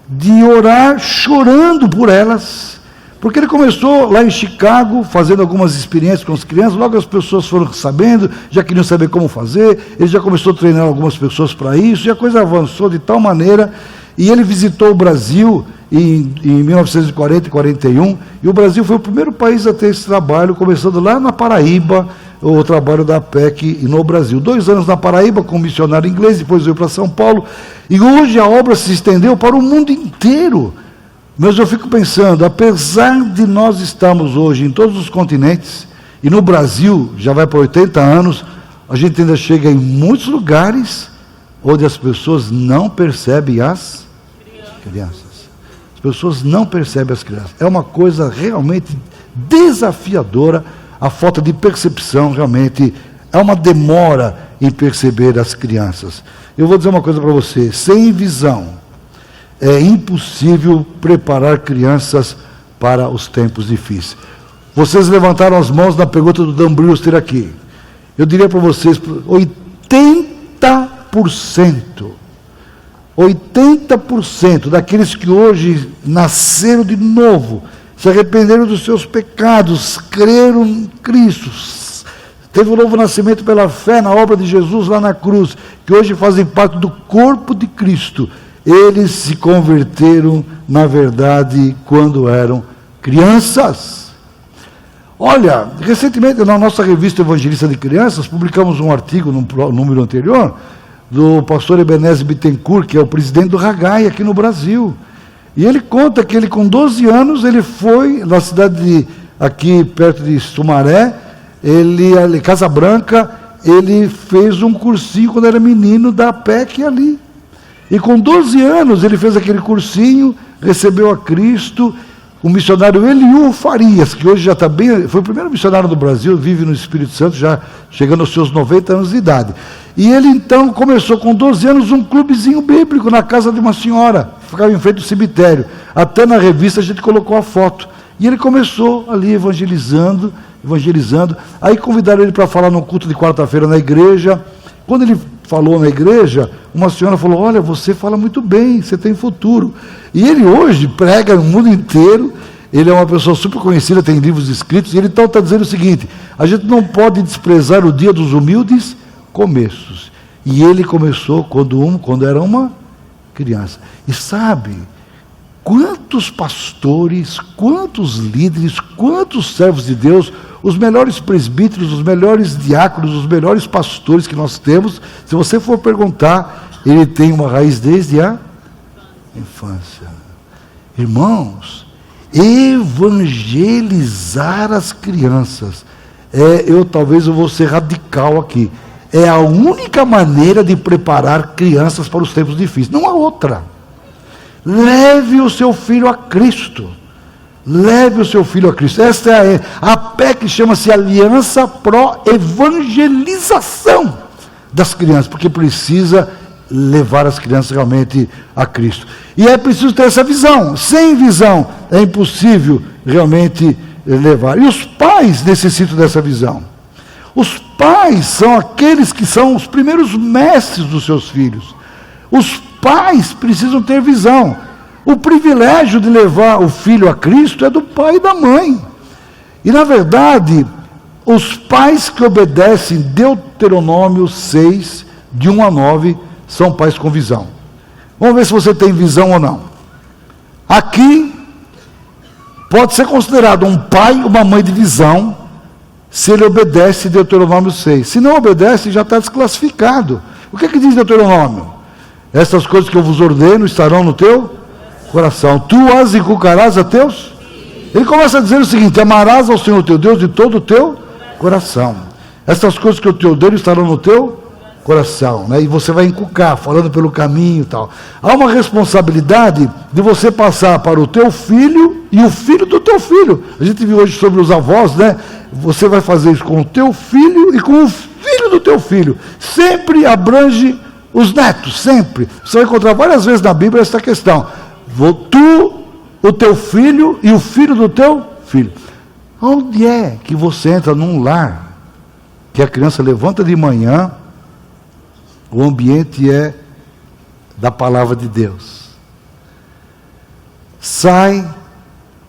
de orar chorando por elas. Porque ele começou lá em Chicago, fazendo algumas experiências com as crianças. Logo as pessoas foram sabendo, já queriam saber como fazer. Ele já começou a treinar algumas pessoas para isso, e a coisa avançou de tal maneira. E ele visitou o Brasil em 1940 e 41, e o Brasil foi o primeiro país a ter esse trabalho, começando lá na Paraíba, o trabalho da PEC no Brasil. 2 anos na Paraíba, com um missionário inglês, depois veio para São Paulo, e hoje a obra se estendeu para o mundo inteiro. Mas eu fico pensando, apesar de nós estarmos hoje em todos os continentes, e no Brasil já vai para 80 anos, a gente ainda chega em muitos lugares onde as pessoas não percebem as crianças. As pessoas não percebem as crianças. É uma coisa realmente desafiadora, a falta de percepção realmente, é uma demora em perceber as crianças. Eu vou dizer uma coisa para você, sem visão, é impossível preparar crianças para os tempos difíceis. Vocês levantaram as mãos na pergunta do Dan Brewster aqui. Eu diria para vocês, 80% daqueles que hoje nasceram de novo, se arrependeram dos seus pecados, creram em Cristo, teve um novo nascimento pela fé na obra de Jesus lá na cruz, que hoje fazem parte do corpo de Cristo. Eles se converteram, na verdade, quando eram crianças. Olha, recentemente na nossa revista Evangelista de Crianças, publicamos um artigo no número anterior, do pastor Ebenezer Bittencourt, que é o presidente do Ragai aqui no Brasil. E ele conta que ele, com 12 anos, ele foi na cidade aqui perto de Sumaré, Casa Branca, ele fez um cursinho quando era menino da PEC ali. E com 12 anos ele fez aquele cursinho, recebeu a Cristo. O missionário Eliú Farias, que hoje já está bem, foi o primeiro missionário do Brasil, vive no Espírito Santo, já chegando aos seus 90 anos de idade. E ele então começou com 12 anos um clubezinho bíblico na casa de uma senhora, ficava em frente do cemitério. Até na revista a gente colocou a foto. E ele começou ali evangelizando. Aí convidaram ele para falar num culto de quarta-feira na igreja. Quando ele falou na igreja, uma senhora falou: olha, você fala muito bem, você tem futuro. E ele hoje prega no mundo inteiro, ele é uma pessoa super conhecida, tem livros escritos, e ele então está dizendo o seguinte: a gente não pode desprezar o dia dos humildes começos. E ele começou quando era uma criança. E sabe, quantos pastores, quantos líderes, quantos servos de Deus, os melhores presbíteros, os melhores diáconos, os melhores pastores que nós temos, se você for perguntar, ele tem uma raiz desde a infância. Irmãos, evangelizar as crianças, talvez eu vou ser radical aqui, é a única maneira de preparar crianças para os tempos difíceis, não há outra. Leve o seu filho a Cristo. Leve o seu filho a Cristo. Esta é a PEC, que chama-se Aliança Pró-Evangelização das crianças, porque precisa levar as crianças realmente a Cristo. E é preciso ter essa visão. Sem visão é impossível realmente levar. E os pais necessitam dessa visão. Os pais são aqueles que são os primeiros mestres dos seus filhos. Os pais precisam ter visão. O privilégio de levar o filho a Cristo é do pai e da mãe. E, na verdade, os pais que obedecem Deuteronômio 6, de 1 a 9, são pais com visão. Vamos ver se você tem visão ou não. Aqui, pode ser considerado um pai e uma mãe de visão, se ele obedece Deuteronômio 6. Se não obedece, já está desclassificado. O que é que diz Deuteronômio? Estas coisas que eu vos ordeno estarão no teu coração. Tu as inculcarás a teus. Ele começa a dizer o seguinte: amarás ao Senhor teu Deus de todo o teu coração. Estas coisas que eu te ordeno estarão no teu coração, né? E você vai inculcar, falando pelo caminho e tal. Há uma responsabilidade de você passar para o teu filho e o filho do teu filho. A gente viu hoje sobre os avós, né? Você vai fazer isso com o teu filho e com o filho do teu filho. Sempre abrange os netos, sempre. Você vai encontrar várias vezes na Bíblia essa questão. Tu, o teu filho e o filho do teu filho. Onde é que você entra num lar que a criança levanta de manhã, o ambiente é da palavra de Deus? Sai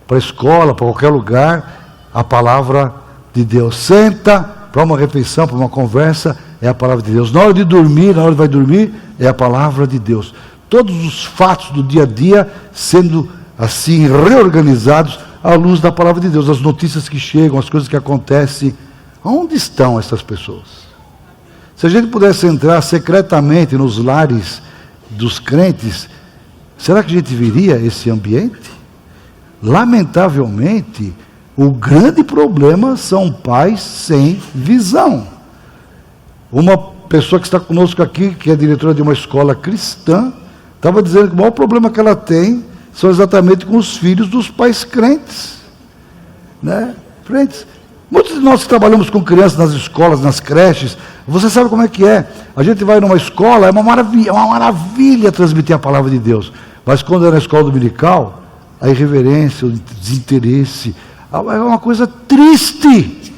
para a escola, para qualquer lugar, a palavra de Deus. Senta para uma refeição, para uma conversa, é a palavra de Deus. Na hora de dormir, na hora que vai dormir, é a palavra de Deus. Todos os fatos do dia a dia sendo assim reorganizados à luz da palavra de Deus. As notícias que chegam, as coisas que acontecem. Onde estão essas pessoas? Se a gente pudesse entrar secretamente nos lares dos crentes, será que a gente viria esse ambiente? Lamentavelmente, o grande problema são pais sem visão. Uma pessoa que está conosco aqui, que é diretora de uma escola cristã, estava dizendo que o maior problema que ela tem são exatamente com os filhos dos pais crentes, né? Crentes. Muitos de nós que trabalhamos com crianças nas escolas, nas creches, você sabe como é que é. A gente vai numa escola, é uma maravilha transmitir a palavra de Deus. Mas quando é na escola dominical, a irreverência, o desinteresse, é uma coisa triste.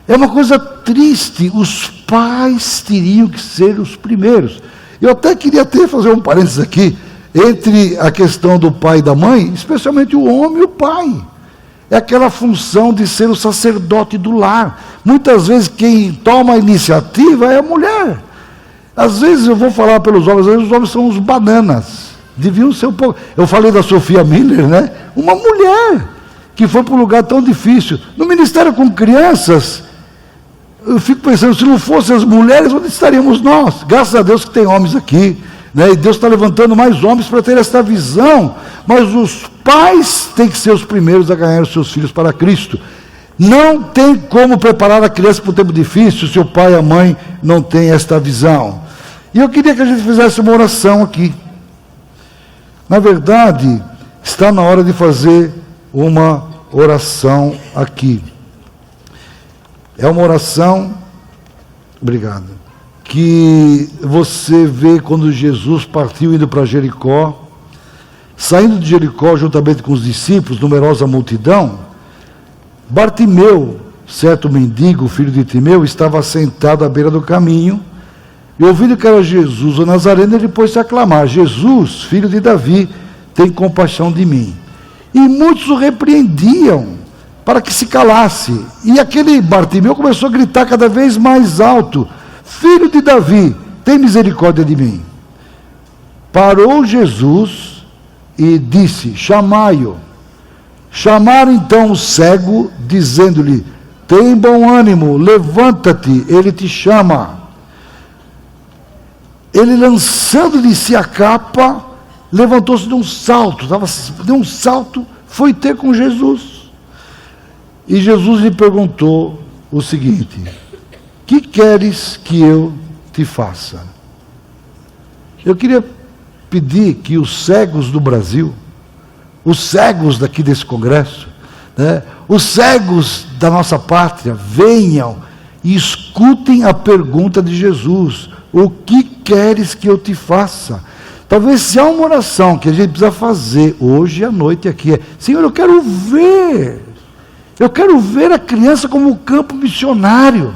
É uma coisa triste. Os pais teriam que ser os primeiros. Eu até queria fazer um parênteses aqui, entre a questão do pai e da mãe, especialmente o homem e o pai. É aquela função de ser o sacerdote do lar. Muitas vezes quem toma a iniciativa é a mulher. Às vezes eu vou falar pelos homens, às vezes os homens são uns bananas. Deviam ser um pouco. Eu falei da Sofia Miller, né? Uma mulher que foi para um lugar tão difícil. No ministério com crianças, eu fico pensando, se não fossem as mulheres, onde estaríamos nós? Graças a Deus que tem homens aqui, né? E Deus está levantando mais homens para ter essa visão. Mas os pais têm que ser os primeiros a ganhar os seus filhos para Cristo. Não tem como preparar a criança para um tempo difícil se o pai e a mãe não têm esta visão. E eu queria que a gente fizesse uma oração aqui. Na verdade, está na hora de fazer uma oração aqui. É uma oração, obrigado, que você vê quando Jesus partiu indo para Jericó. Saindo de Jericó, juntamente com os discípulos, numerosa multidão, Bartimeu, certo mendigo, filho de Timeu, estava sentado à beira do caminho, e ouvindo que era Jesus o Nazareno, ele pôs-se a clamar: Jesus, filho de Davi, tem compaixão de mim. E muitos o repreendiam para que se calasse. E aquele Bartimeu começou a gritar cada vez mais alto: Filho de Davi, tem misericórdia de mim. Parou Jesus e disse: chamai-o. Chamaram então o cego, dizendo-lhe: tem bom ânimo, levanta-te, ele te chama. Ele, lançando de si a capa, levantou-se de um salto, foi ter com Jesus. E Jesus lhe perguntou o seguinte: que queres que eu te faça? Eu queria pedir que os cegos do Brasil, os cegos daqui desse congresso, né, os cegos da nossa pátria, venham e escutem a pergunta de Jesus: o que queres que eu te faça? Talvez se há uma oração que a gente precisa fazer hoje à noite aqui, é: Senhor, eu quero ver a criança como um campo missionário.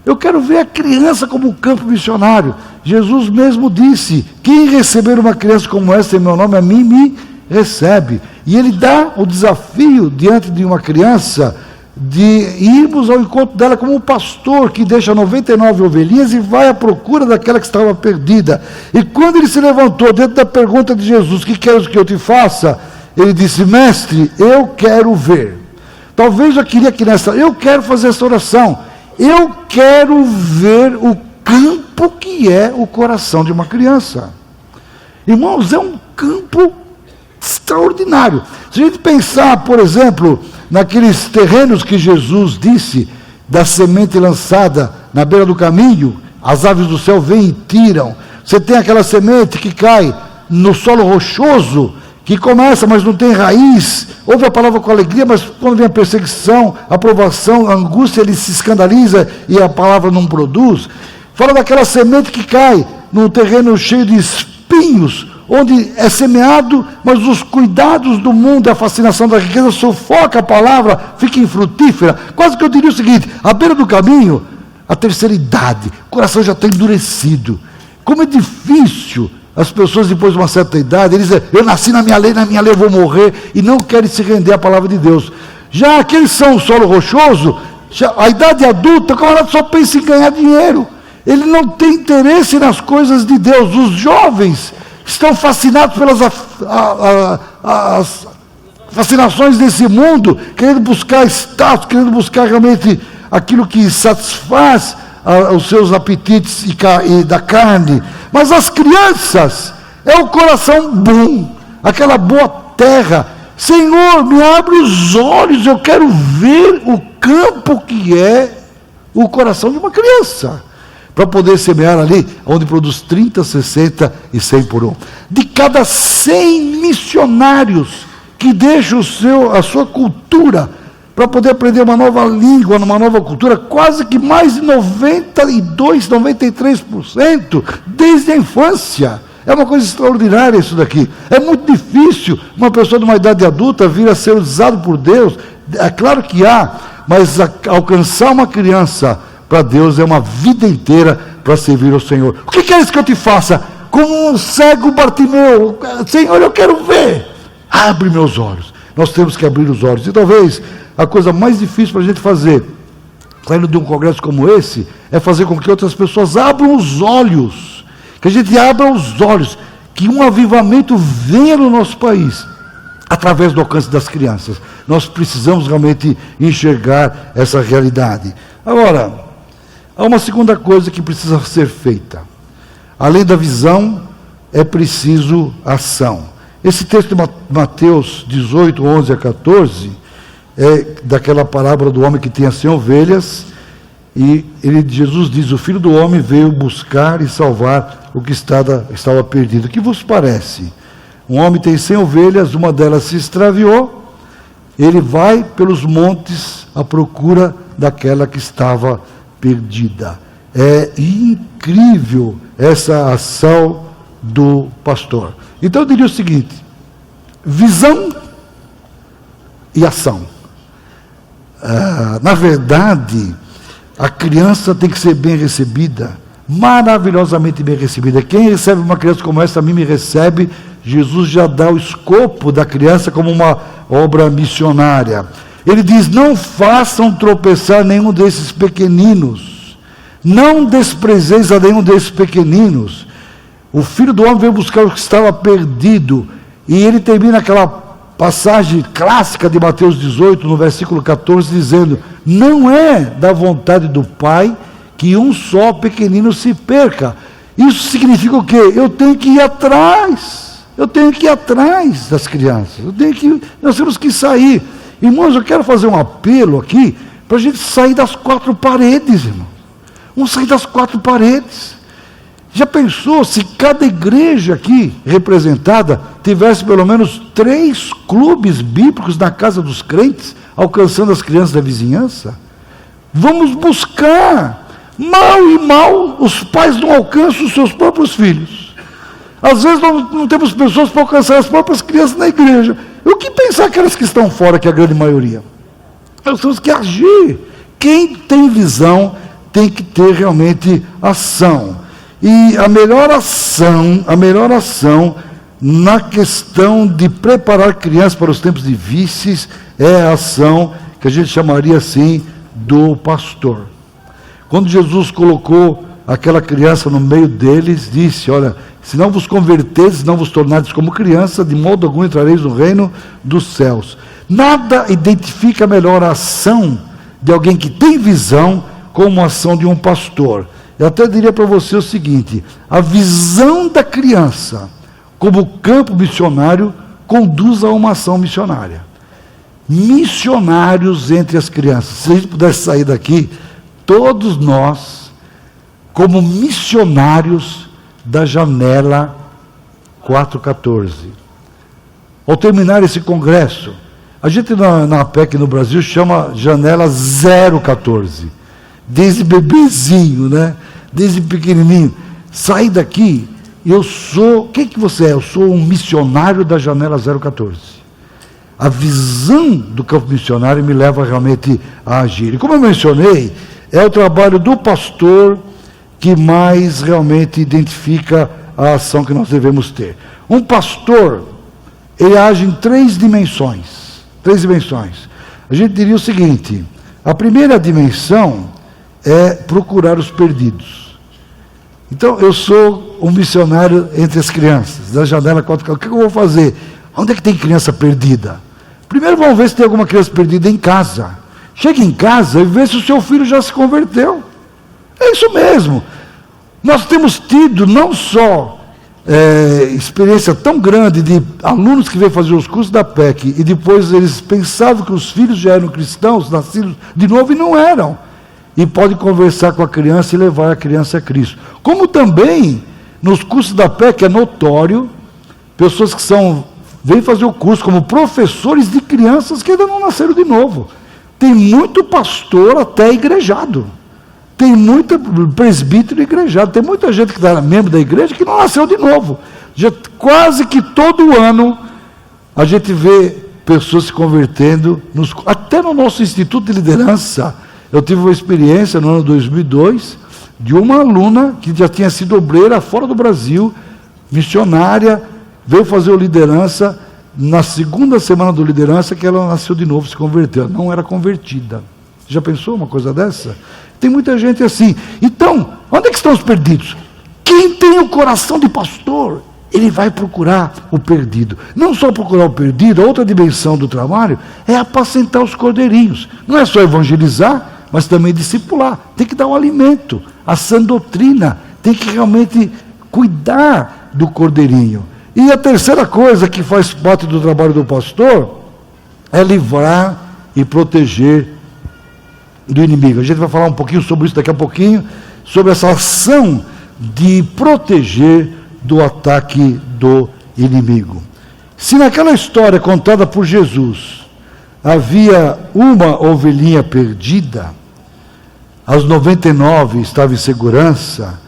Eu quero ver a criança como um campo missionário. Jesus mesmo disse: quem receber uma criança como essa em meu nome, a mim me recebe. E ele dá o desafio diante de uma criança de irmos ao encontro dela como um pastor que deixa 99 ovelhinhas e vai à procura daquela que estava perdida. E quando ele se levantou diante da pergunta de Jesus: que queres que eu te faça? Ele disse: mestre, eu quero ver. Talvez eu queria que eu quero fazer essa oração. Eu quero ver o campo que é o coração de uma criança. Irmãos, é um campo extraordinário. Se a gente pensar, por exemplo, naqueles terrenos que Jesus disse, da semente lançada na beira do caminho, as aves do céu vêm e tiram. Você tem aquela semente que cai no solo rochoso, que começa, mas não tem raiz, ouve a palavra com alegria, mas quando vem a perseguição, a provação, a angústia, ele se escandaliza e a palavra não produz. Fala daquela semente que cai num terreno cheio de espinhos, onde é semeado, mas os cuidados do mundo, a fascinação da riqueza sufoca a palavra, fica infrutífera. Quase que eu diria o seguinte: à beira do caminho, a terceira idade, o coração já está endurecido. Como é difícil as pessoas, depois de uma certa idade, eles dizem: eu nasci na minha lei eu vou morrer, e não querem se render à palavra de Deus. Já aqueles são o solo rochoso, a idade adulta, o camarada só pensa em ganhar dinheiro, ele não tem interesse nas coisas de Deus. Os jovens estão fascinados pelas as fascinações desse mundo, querendo buscar status, querendo buscar realmente aquilo que satisfaz os seus apetites e da carne. Mas as crianças, é o coração bom, aquela boa terra. Senhor, me abre os olhos, eu quero ver o campo que é o coração de uma criança, para poder semear ali, onde produz 30, 60 e 100 por um. De cada 100 missionários que deixam a sua cultura, para poder aprender uma nova língua, uma nova cultura, quase que mais de 92, 93%, desde a infância. É uma coisa extraordinária isso daqui. É muito difícil uma pessoa de uma idade adulta vir a ser usado por Deus. É claro que há, mas alcançar uma criança para Deus é uma vida inteira para servir ao Senhor. O que queres que eu te faça? Como um cego Bartimeu: Senhor, eu quero ver. Abre meus olhos. Nós temos que abrir os olhos. E talvez a coisa mais difícil para a gente fazer, saindo de um congresso como esse, é fazer com que outras pessoas abram os olhos. Que a gente abra os olhos. Que um avivamento venha no nosso país, através do alcance das crianças. Nós precisamos realmente enxergar essa realidade. Agora, há uma segunda coisa que precisa ser feita. Além da visão, é preciso ação. Esse texto de Mateus 18, 11 a 14, é daquela parábola do homem que tinha 100 ovelhas, e Jesus diz: o Filho do Homem veio buscar e salvar o que estava perdido. O que vos parece? Um homem tem 100 ovelhas, uma delas se extraviou, ele vai pelos montes à procura daquela que estava perdida. É incrível essa ação do pastor. Então eu diria o seguinte: visão e ação. Na verdade, a criança tem que ser bem recebida, maravilhosamente bem recebida. Quem recebe uma criança como essa, a mim me recebe. Jesus já dá o escopo da criança como uma obra missionária. Ele diz: não façam tropeçar nenhum desses pequeninos, não desprezeis a nenhum desses pequeninos. O Filho do Homem veio buscar o que estava perdido. E ele termina aquela passagem clássica de Mateus 18, no versículo 14, dizendo: não é da vontade do Pai que um só pequenino se perca. Isso significa o quê? Eu tenho que ir atrás. Eu tenho que ir atrás das crianças. Nós temos que sair. Irmãos, eu quero fazer um apelo aqui, para a gente sair das 4 paredes, irmão. Vamos sair das 4 paredes. Já pensou se cada igreja aqui representada tivesse pelo menos 3 clubes bíblicos na casa dos crentes, alcançando as crianças da vizinhança? Vamos buscar. Mal e mal, os pais não alcançam os seus próprios filhos. Às vezes não temos pessoas para alcançar as próprias crianças na igreja. E o que pensar aquelas que estão fora, que é a grande maioria? Nós temos que agir. Quem tem visão tem que ter realmente ação. E a melhor ação na questão de preparar crianças para os tempos difíceis é a ação que a gente chamaria assim do pastor. Quando Jesus colocou aquela criança no meio deles, disse: olha, se não vos convertedes, não vos tornares como criança, de modo algum entrareis no reino dos céus. Nada identifica melhor a ação de alguém que tem visão como a ação de um pastor. Eu até diria para você o seguinte: a visão da criança como campo missionário conduz a uma ação missionária. Missionários entre as crianças. Se a gente pudesse sair daqui, todos nós, como missionários da janela 414. Ao terminar esse congresso, a gente na APEC no Brasil chama janela 014. Desde bebezinho, né? Desde pequenininho. Sai daqui, eu sou... Quem que você é? Eu sou um missionário da janela 014. A visão do campo missionário me leva realmente a agir. E como eu mencionei, é o trabalho do pastor que mais realmente identifica a ação que nós devemos ter. Um pastor, ele age em três dimensões. A gente diria o seguinte: a primeira dimensão é procurar os perdidos. Então, eu sou um missionário entre as crianças, da janela 4. O que eu vou fazer? Onde é que tem criança perdida? Primeiro vamos ver se tem alguma criança perdida em casa. Chega em casa e vê se o seu filho já se converteu. É isso mesmo. Nós temos tido não só experiência tão grande de alunos que vêm fazer os cursos da PEC e depois eles pensavam que os filhos já eram cristãos, nascidos de novo e não eram. E pode conversar com a criança e levar a criança a Cristo. Como também, nos cursos da PEC é notório, pessoas que vêm fazer o curso como professores de crianças que ainda não nasceram de novo. Tem muito pastor até igrejado. Tem muito presbítero igrejado. Tem muita gente que está membro da igreja que não nasceu de novo. Quase que todo ano a gente vê pessoas se convertendo, até no nosso Instituto de Liderança. Eu tive uma experiência no ano 2002 de uma aluna que já tinha sido obreira fora do Brasil, missionária, veio fazer o liderança. Na segunda semana do liderança que ela nasceu de novo, se converteu. Ela não era convertida. Já pensou uma coisa dessa? Tem muita gente assim. Então, onde é que estão os perdidos? Quem tem o coração de pastor, ele vai procurar o perdido. Não só procurar o perdido, a outra dimensão do trabalho é apacentar os cordeirinhos. Não é só evangelizar, mas também discipular. Tem que dar o alimento, a sã doutrina. Tem que realmente cuidar do cordeirinho. E a terceira coisa que faz parte do trabalho do pastor é livrar e proteger do inimigo. A gente vai falar um pouquinho sobre isso daqui a pouquinho, sobre essa ação de proteger do ataque do inimigo. Se naquela história contada por Jesus havia uma ovelhinha perdida, as 99 estavam em segurança,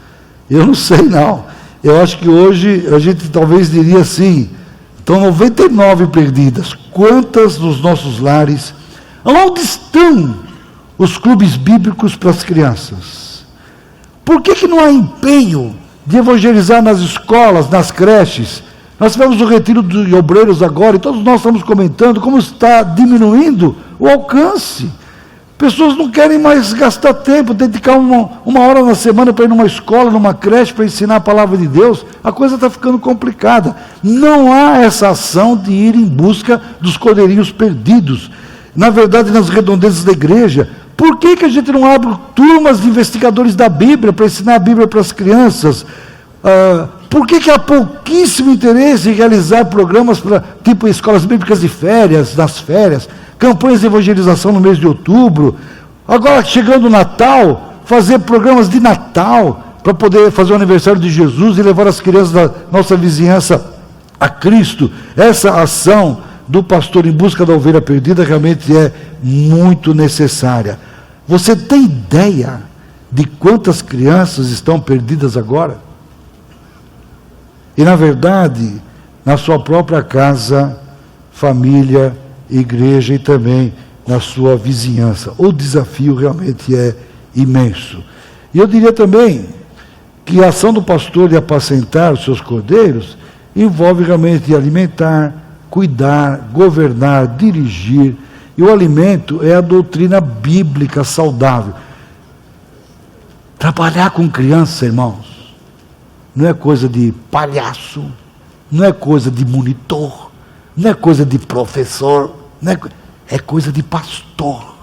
eu não sei não. Eu acho que hoje a gente talvez diria assim: estão 99 perdidas. Quantas nos nossos lares? Onde estão os clubes bíblicos para as crianças? Por que não há empenho de evangelizar nas escolas, nas creches? Nós tivemos o retiro de obreiros agora e todos nós estamos comentando como está diminuindo o alcance. Pessoas não querem mais gastar tempo, dedicar uma hora na semana para ir numa escola, numa creche, para ensinar a palavra de Deus. A coisa está ficando complicada. Não há essa ação de ir em busca dos cordeirinhos perdidos. Na verdade, nas redondezas da igreja, por que a gente não abre turmas de investigadores da Bíblia para ensinar a Bíblia para as crianças? Por que há pouquíssimo interesse em realizar programas para, tipo, escolas bíblicas de férias, nas férias, campanhas de evangelização no mês de outubro? Agora, chegando o Natal, fazer programas de Natal, para poder fazer o aniversário de Jesus e levar as crianças da nossa vizinhança a Cristo. Essa ação do pastor em busca da ovelha perdida realmente é muito necessária. Você tem ideia de quantas crianças estão perdidas agora? E, na verdade, na sua própria casa, família, igreja e também na sua vizinhança. O desafio realmente é imenso. E eu diria também que a ação do pastor de apacentar os seus cordeiros envolve realmente alimentar, cuidar, governar, dirigir. E o alimento é a doutrina bíblica saudável. Trabalhar com criança, irmãos, não é coisa de palhaço, não é coisa de monitor, não é coisa de professor, é coisa de pastor.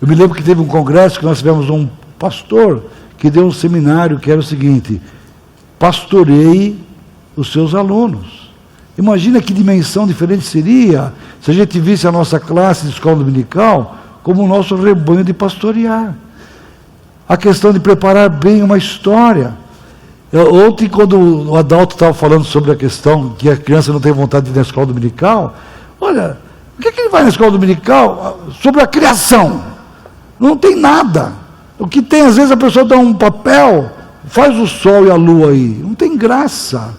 Eu me lembro que teve um congresso que nós tivemos um pastor que deu um seminário que era o seguinte: pastoreie os seus alunos. Imagina que dimensão diferente seria se a gente visse a nossa classe de escola dominical como o nosso rebanho de pastorear. A questão de preparar bem uma história. Ontem, quando o Adalto estava falando sobre a questão que a criança não tem vontade de ir na escola dominical, olha, o que ele vai na escola dominical? Sobre a criação. Não tem nada. O que tem, às vezes, a pessoa dá um papel, faz o sol e a lua aí. Não tem graça,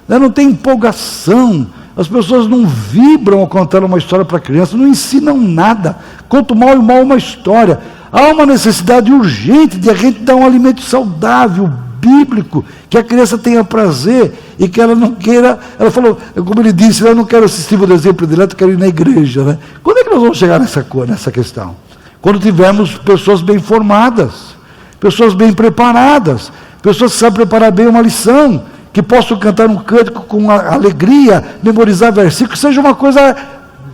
né? Não tem empolgação. As pessoas não vibram ao contar uma história para a criança, não ensinam nada. Quanto mal e mal uma história. Há uma necessidade urgente de a gente dar um alimento saudável, bíblico, que a criança tenha prazer e que ela não queira. Ela falou, como ele disse, eu não quero assistir o desenho predileto, quero ir na igreja, né? Quando é que nós vamos chegar nessa questão? Quando tivermos pessoas bem formadas, pessoas bem preparadas, pessoas que sabem preparar bem uma lição, que possam cantar um cântico com alegria, memorizar versículos, seja uma coisa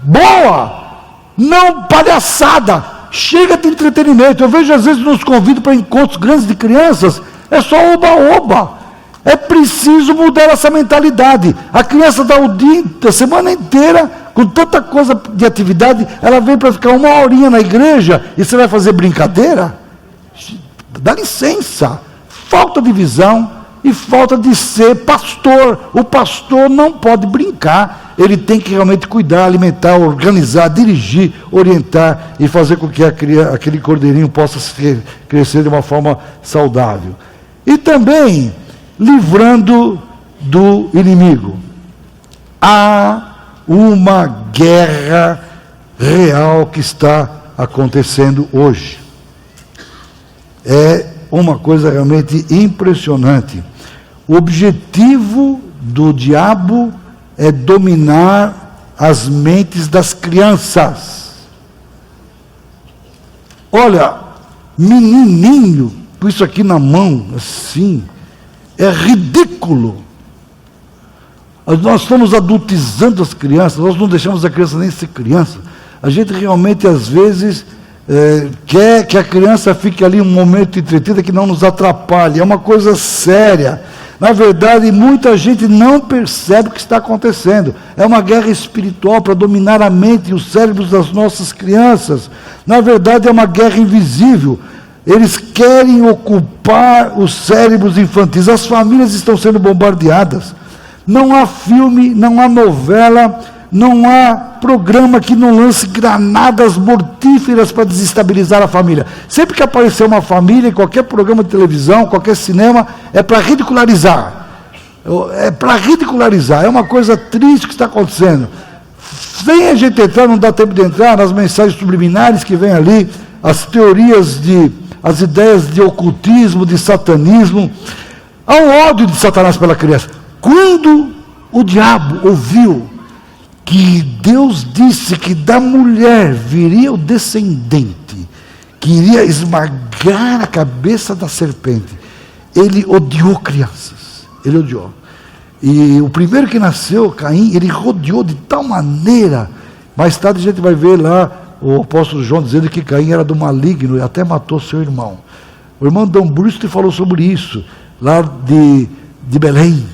boa, não palhaçada. Chega de entretenimento. Eu vejo às vezes nos convidam para encontros grandes de crianças, é só oba-oba. É preciso mudar essa mentalidade. A criança dá o dia, a semana inteira, com tanta coisa de atividade, ela vem para ficar uma horinha na igreja e você vai fazer brincadeira? Dá licença. Falta de visão e falta de ser pastor. O pastor não pode brincar, ele tem que realmente cuidar, alimentar, organizar, dirigir, orientar e fazer com que aquele cordeirinho possa crescer de uma forma saudável. E também livrando do inimigo. Há uma guerra real que está acontecendo hoje. É uma coisa realmente impressionante. O objetivo do diabo é dominar as mentes das crianças. Olha, menininho, com isso aqui na mão, assim, é ridículo. Nós estamos adultizando as crianças, nós não deixamos a criança nem ser criança. A gente realmente, às vezes, quer que a criança fique ali um momento entretida que não nos atrapalhe. É uma coisa séria. Na verdade, muita gente não percebe o que está acontecendo. É uma guerra espiritual para dominar a mente e os cérebros das nossas crianças. Na verdade, é uma guerra invisível. Eles querem ocupar os cérebros infantis. As famílias estão sendo bombardeadas. Não há filme, não há novela, não há programa que não lance granadas mortíferas para desestabilizar a família. Sempre que aparecer uma família, em qualquer programa de televisão, qualquer cinema, é para ridicularizar. É uma coisa triste que está acontecendo. Sem a gente entrar, não dá tempo de entrar nas mensagens subliminares que vem ali, as teorias as ideias de ocultismo, de satanismo. Há um ódio de Satanás pela criança. Quando o diabo ouviu que Deus disse que da mulher viria o descendente, que iria esmagar a cabeça da serpente, ele odiou crianças. Ele odiou. E o primeiro que nasceu, Caim, ele rodeou de tal maneira. Mais tarde a gente vai ver lá o apóstolo João dizendo que Caim era do maligno e até matou seu irmão. O irmão Dom Brusque falou sobre isso, lá de Belém.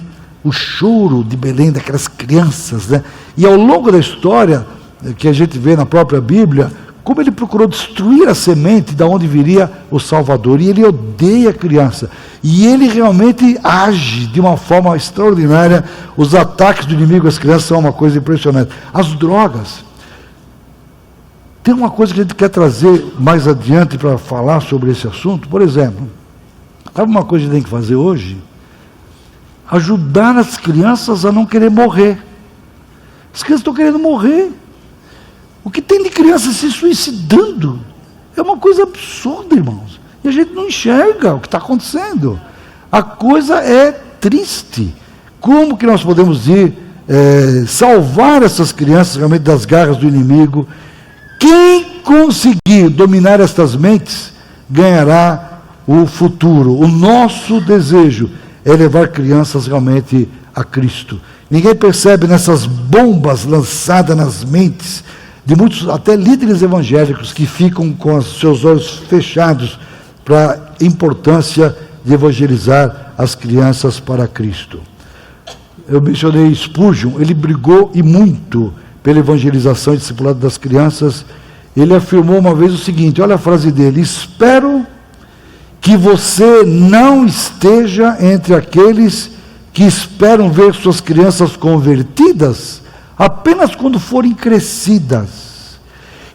O choro de Belém, daquelas crianças, né? E ao longo da história, que a gente vê na própria Bíblia, como ele procurou destruir a semente de onde viria o Salvador. E ele odeia a criança. E ele realmente age de uma forma extraordinária. Os ataques do inimigo às crianças são uma coisa impressionante. As drogas. Tem uma coisa que a gente quer trazer mais adiante para falar sobre esse assunto. Por exemplo, sabe uma coisa que a gente tem que fazer hoje? Ajudar as crianças a não querer morrer. As crianças estão querendo morrer. O que tem de criança se suicidando é uma coisa absurda, irmãos. E a gente não enxerga o que está acontecendo. A coisa é triste. Como que nós podemos ir salvar essas crianças realmente das garras do inimigo? Quem conseguir dominar estas mentes ganhará o futuro. O nosso desejo é levar crianças realmente a Cristo. Ninguém percebe nessas bombas lançadas nas mentes de muitos, até líderes evangélicos, que ficam com os seus olhos fechados para a importância de evangelizar as crianças para Cristo. Eu mencionei Spurgeon, ele brigou e muito pela evangelização e discipulado das crianças. Ele afirmou uma vez o seguinte, olha a frase dele: espero que você não esteja entre aqueles que esperam ver suas crianças convertidas apenas quando forem crescidas,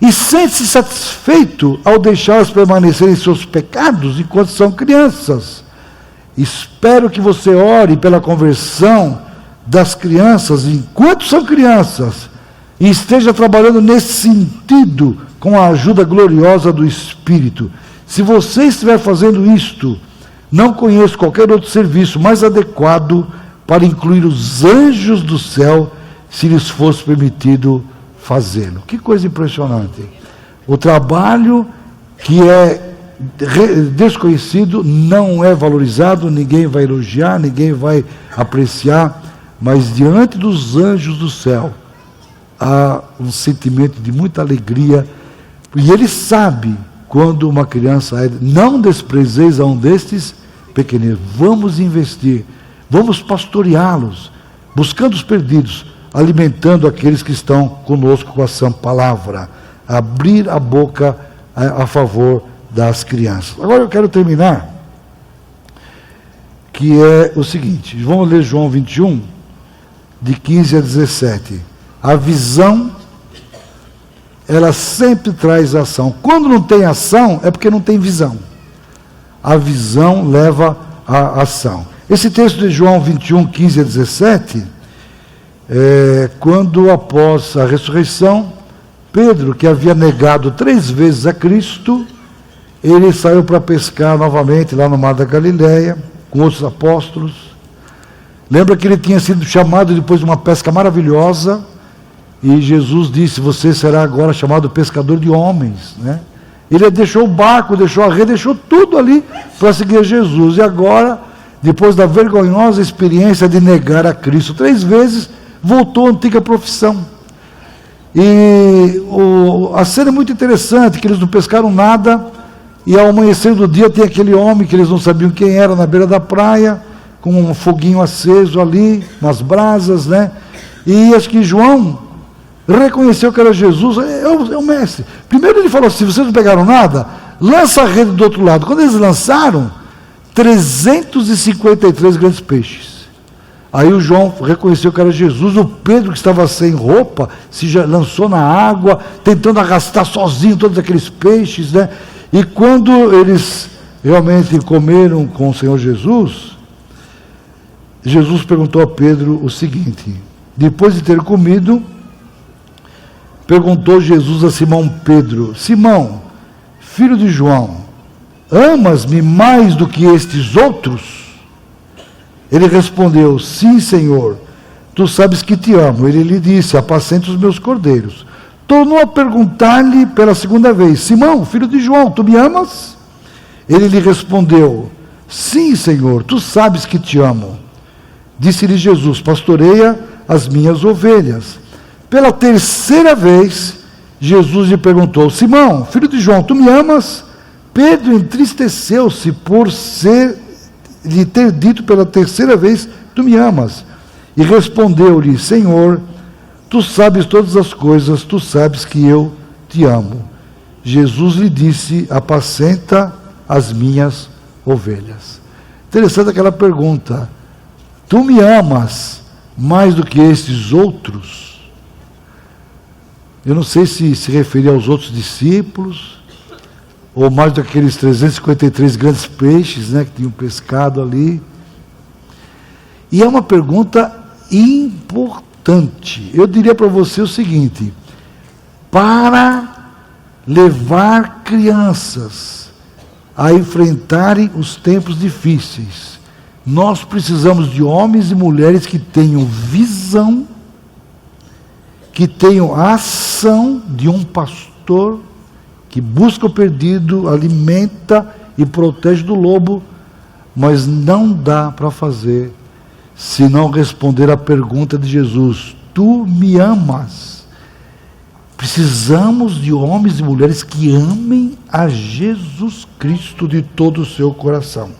e sente-se satisfeito ao deixá-las permanecerem em seus pecados enquanto são crianças. Espero que você ore pela conversão das crianças enquanto são crianças, e esteja trabalhando nesse sentido com a ajuda gloriosa do Espírito. Se você estiver fazendo isto, não conheço qualquer outro serviço mais adequado para incluir os anjos do céu, se lhes fosse permitido fazê-lo. Que coisa impressionante. O trabalho que é desconhecido não é valorizado, ninguém vai elogiar, ninguém vai apreciar, mas diante dos anjos do céu há um sentimento de muita alegria, e ele sabe quando uma criança é. Não desprezeis a um destes pequeninos. Vamos investir, vamos pastoreá-los, buscando os perdidos, alimentando aqueles que estão conosco com a sã palavra, abrir a boca a favor das crianças. Agora eu quero terminar, que é o seguinte, vamos ler João 21, de 15 a 17. A visão, ela sempre traz ação. Quando não tem ação, é porque não tem visão. A visão leva à ação. Esse texto de João 21, 15 a 17, quando após a ressurreição, Pedro, que havia negado 3 vezes a Cristo, ele saiu para pescar novamente lá no Mar da Galileia, com outros apóstolos. Lembra que ele tinha sido chamado depois de uma pesca maravilhosa, e Jesus disse: você será agora chamado pescador de homens, né? Ele deixou o barco, deixou a rede, deixou tudo ali para seguir Jesus. E agora, depois da vergonhosa experiência de negar a Cristo 3 vezes, voltou à antiga profissão. E a cena é muito interessante, que eles não pescaram nada, e ao amanhecer do dia tem aquele homem que eles não sabiam quem era, na beira da praia, com um foguinho aceso ali, nas brasas, né? E acho que João reconheceu que era Jesus. É o mestre. Primeiro ele falou assim: vocês não pegaram nada? Lança a rede do outro lado. Quando eles lançaram, 353 grandes peixes. Aí o João reconheceu que era Jesus. O Pedro, que estava sem roupa, se lançou na água, tentando arrastar sozinho todos aqueles peixes, né? E quando eles realmente comeram com o Senhor Jesus, Jesus perguntou a Pedro o seguinte: depois de ter comido, perguntou Jesus a Simão Pedro: Simão, filho de João, amas-me mais do que estes outros? Ele respondeu: sim, Senhor, tu sabes que te amo. Ele lhe disse: apacenta os meus cordeiros. Tornou a perguntar-lhe pela segunda vez: Simão, filho de João, tu me amas? Ele lhe respondeu: sim, Senhor, tu sabes que te amo. Disse-lhe Jesus: pastoreia as minhas ovelhas. Pela terceira vez, Jesus lhe perguntou: Simão, filho de João, tu me amas? Pedro entristeceu-se por lhe ter dito pela terceira vez: tu me amas? E respondeu-lhe: Senhor, tu sabes todas as coisas, tu sabes que eu te amo. Jesus lhe disse: apacenta as minhas ovelhas. Interessante aquela pergunta: tu me amas mais do que estes outros? Eu não sei se referia aos outros discípulos, ou mais daqueles 353 grandes peixes, né, que tinham pescado ali. E é uma pergunta importante. Eu diria para você o seguinte: para levar crianças a enfrentarem os tempos difíceis, nós precisamos de homens e mulheres que tenham visão, que tenham a ação de um pastor que busca o perdido, alimenta e protege do lobo, mas não dá para fazer se não responder a pergunta de Jesus: tu me amas? Precisamos de homens e mulheres que amem a Jesus Cristo de todo o seu coração.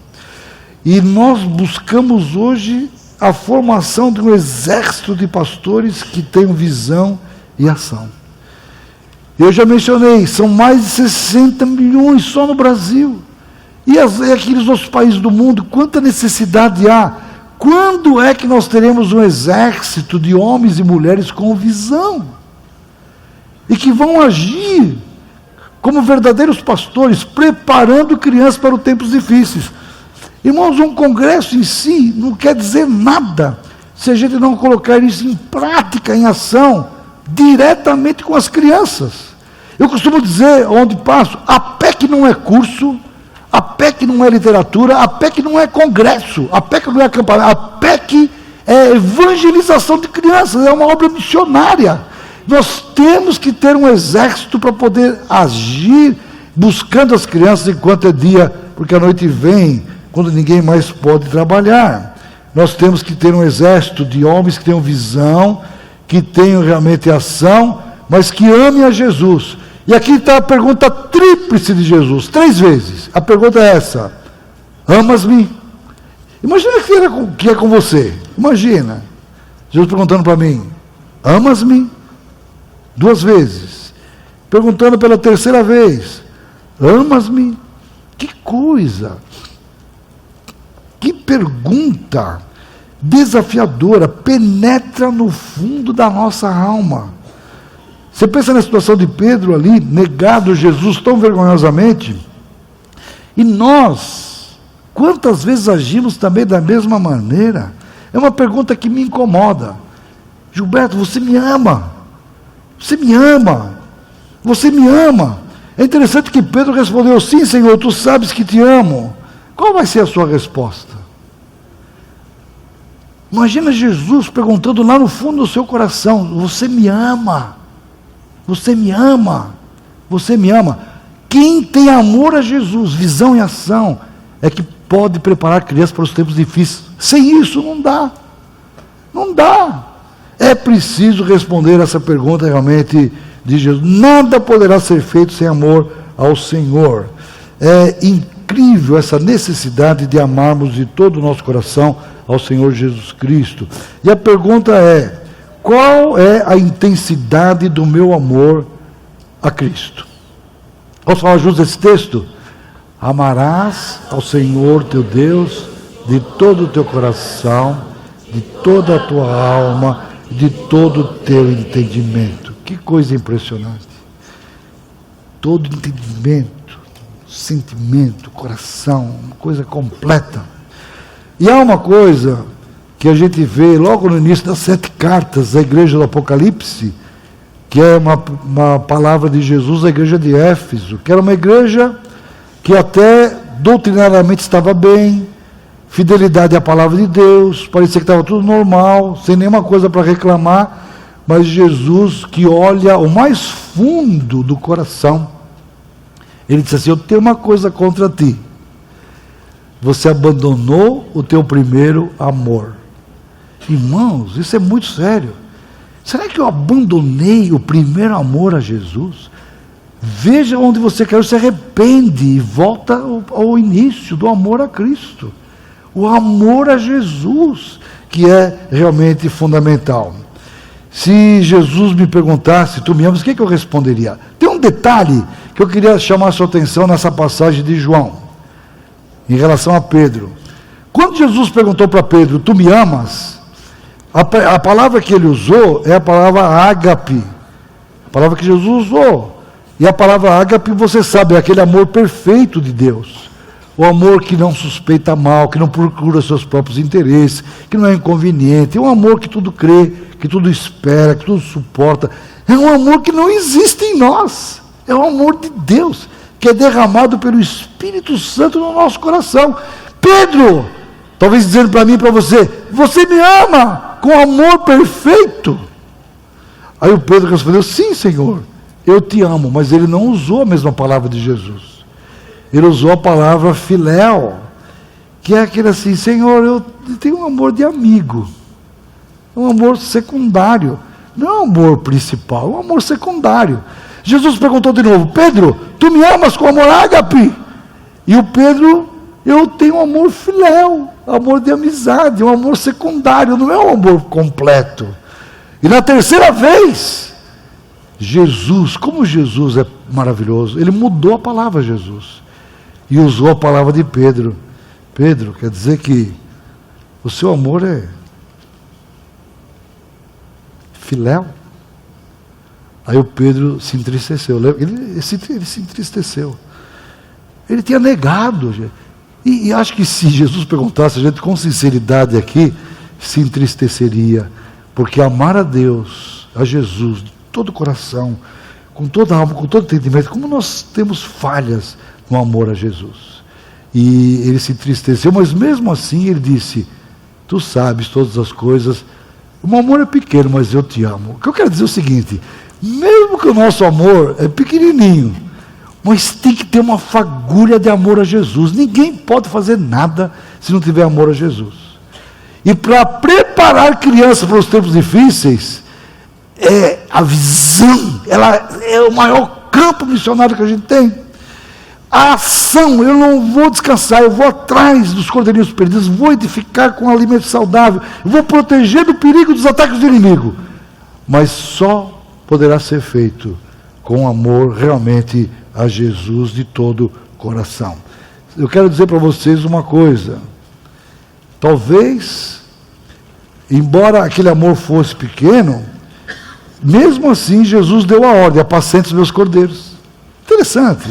E nós buscamos hoje a formação de um exército de pastores que tenham visão e ação. Eu já mencionei, são mais de 60 milhões só no Brasil. E aqueles outros países do mundo, quanta necessidade há? Quando é que nós teremos um exército de homens e mulheres com visão? E que vão agir como verdadeiros pastores, preparando crianças para os tempos difíceis. Irmãos, um congresso em si não quer dizer nada se a gente não colocar isso em prática, em ação, diretamente com as crianças. Eu costumo dizer, onde passo, a PEC não é curso, a PEC não é literatura, a PEC não é congresso, a PEC não é acampamento, a PEC é evangelização de crianças, é uma obra missionária. Nós temos que ter um exército para poder agir, buscando as crianças enquanto é dia, porque a noite vem, quando ninguém mais pode trabalhar. Nós temos que ter um exército de homens que tenham visão, que tenham realmente ação, mas que amem a Jesus. E aqui está a pergunta tríplice de Jesus, 3 vezes. A pergunta é essa: amas-me? Imagina que é com você. Imagina, Jesus perguntando para mim: amas-me? 2 vezes. Perguntando pela 3ª vez: amas-me? Que coisa! Que pergunta desafiadora, penetra no fundo da nossa alma. Você pensa na situação de Pedro ali, negado Jesus tão vergonhosamente, e nós, quantas vezes agimos também da mesma maneira? É uma pergunta que me incomoda. Gilberto, você me ama? Você me ama? Você me ama? É interessante que Pedro respondeu: sim, Senhor, tu sabes que te amo. Qual vai ser a sua resposta? Imagina Jesus perguntando lá no fundo do seu coração: você me ama? Você me ama? Você me ama? Quem tem amor a Jesus, visão e ação, é que pode preparar crianças para os tempos difíceis. Sem isso não dá. Não dá. É preciso responder essa pergunta realmente de Jesus. Nada poderá ser feito sem amor ao Senhor. É incrível essa necessidade de amarmos de todo o nosso coração ao Senhor Jesus Cristo. E a pergunta é: qual é a intensidade do meu amor a Cristo? Posso falar juntos esse texto? Amarás ao Senhor teu Deus de todo o teu coração, de toda a tua alma, de todo o teu entendimento. Que coisa impressionante. Todo entendimento, sentimento, coração, uma coisa completa. E há uma coisa que a gente vê logo no início das 7 cartas da igreja do Apocalipse, que é uma palavra de Jesus à igreja de Éfeso, que era uma igreja que até doutrinariamente estava bem, fidelidade à palavra de Deus, parecia que estava tudo normal, sem nenhuma coisa para reclamar, mas Jesus, que olha o mais fundo do coração, ele disse assim: eu tenho uma coisa contra ti, você abandonou o teu primeiro amor. Irmãos, isso é muito sério. Será que eu abandonei o primeiro amor a Jesus? Veja onde você caiu, se arrepende e volta ao início do amor a Cristo. O amor a Jesus, que é realmente fundamental. Se Jesus me perguntasse: tu me amas? O que eu responderia? Tem um detalhe que eu queria chamar a sua atenção nessa passagem de João, em relação a Pedro. Quando Jesus perguntou para Pedro: tu me amas? A palavra que ele usou é a palavra ágape, a palavra que Jesus usou. E a palavra ágape, você sabe, é aquele amor perfeito de Deus. O amor que não suspeita mal, que não procura seus próprios interesses, que não é inconveniente. É um amor que tudo crê, que tudo espera, que tudo suporta. É um amor que não existe em nós. É o amor de Deus, que é derramado pelo Espírito Santo no nosso coração. Pedro, talvez dizendo para mim e para você: você me ama com amor perfeito? Aí o Pedro respondeu: sim, Senhor, eu te amo. Mas ele não usou a mesma palavra de Jesus. ele usou a palavra filéu, que é aquele assim: Senhor, eu tenho um amor de amigo, um amor secundário, não é um amor principal, é um amor secundário. Jesus perguntou de novo: Pedro, tu me amas com amor ágape? E o Pedro: eu tenho um amor filéu, amor de amizade, um amor secundário, não é um amor completo. E na terceira vez, Jesus, como Jesus é maravilhoso, ele mudou a palavra Jesus, e usou a palavra de Pedro. Pedro, quer dizer que o seu amor é filéu? Aí o Pedro se entristeceu, ele se entristeceu, ele tinha negado, e acho que se Jesus perguntasse a gente com sinceridade aqui, se entristeceria, porque amar a Deus, a Jesus, de todo o coração, com toda a alma, com todo o entendimento, como nós temos falhas no amor a Jesus. E ele se entristeceu, mas mesmo assim ele disse: tu sabes todas as coisas, o meu amor é pequeno, mas eu te amo. O que eu quero dizer é o seguinte: mesmo que o nosso amor é pequenininho, mas tem que ter uma fagulha de amor a Jesus. Ninguém pode fazer nada se não tiver amor a Jesus. E para preparar crianças para os tempos difíceis, a visão, ela é o maior campo missionário que a gente tem. A ação: eu não vou descansar, eu vou atrás dos cordeirinhos perdidos, vou edificar com alimento saudável, eu vou proteger do perigo dos ataques do inimigo. Mas só poderá ser feito com amor realmente a Jesus de todo coração. Eu quero dizer para vocês uma coisa: talvez, embora aquele amor fosse pequeno, mesmo assim Jesus deu a ordem: apacente os meus cordeiros. Interessante.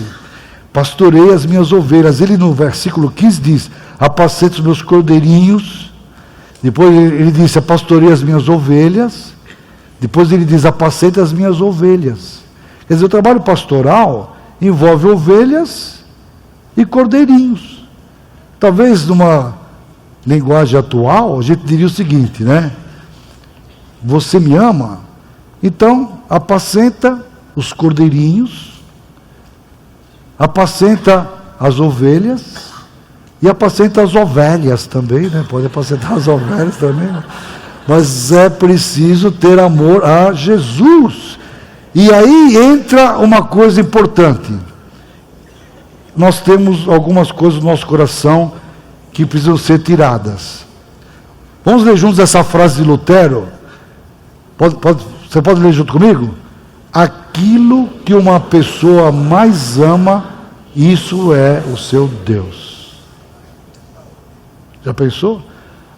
Pastorei as minhas ovelhas. Ele no versículo 15 diz: apacente os meus cordeirinhos. Depois ele disse: pastorei as minhas ovelhas. Depois ele diz: apacente as minhas ovelhas. Quer dizer, o trabalho pastoral envolve ovelhas e cordeirinhos. Talvez numa linguagem atual a gente diria o seguinte, né? Você me ama? Então apacenta os cordeirinhos, apacenta as ovelhas e apacenta as ovelhas também, né? Pode apacentar as ovelhas também, né? Mas é preciso ter amor a Jesus. E aí entra uma coisa importante: nós temos algumas coisas no nosso coração que precisam ser tiradas. Vamos ler juntos essa frase de Lutero? Você pode ler junto comigo? Aquilo que uma pessoa mais ama, isso é o seu Deus. Já pensou?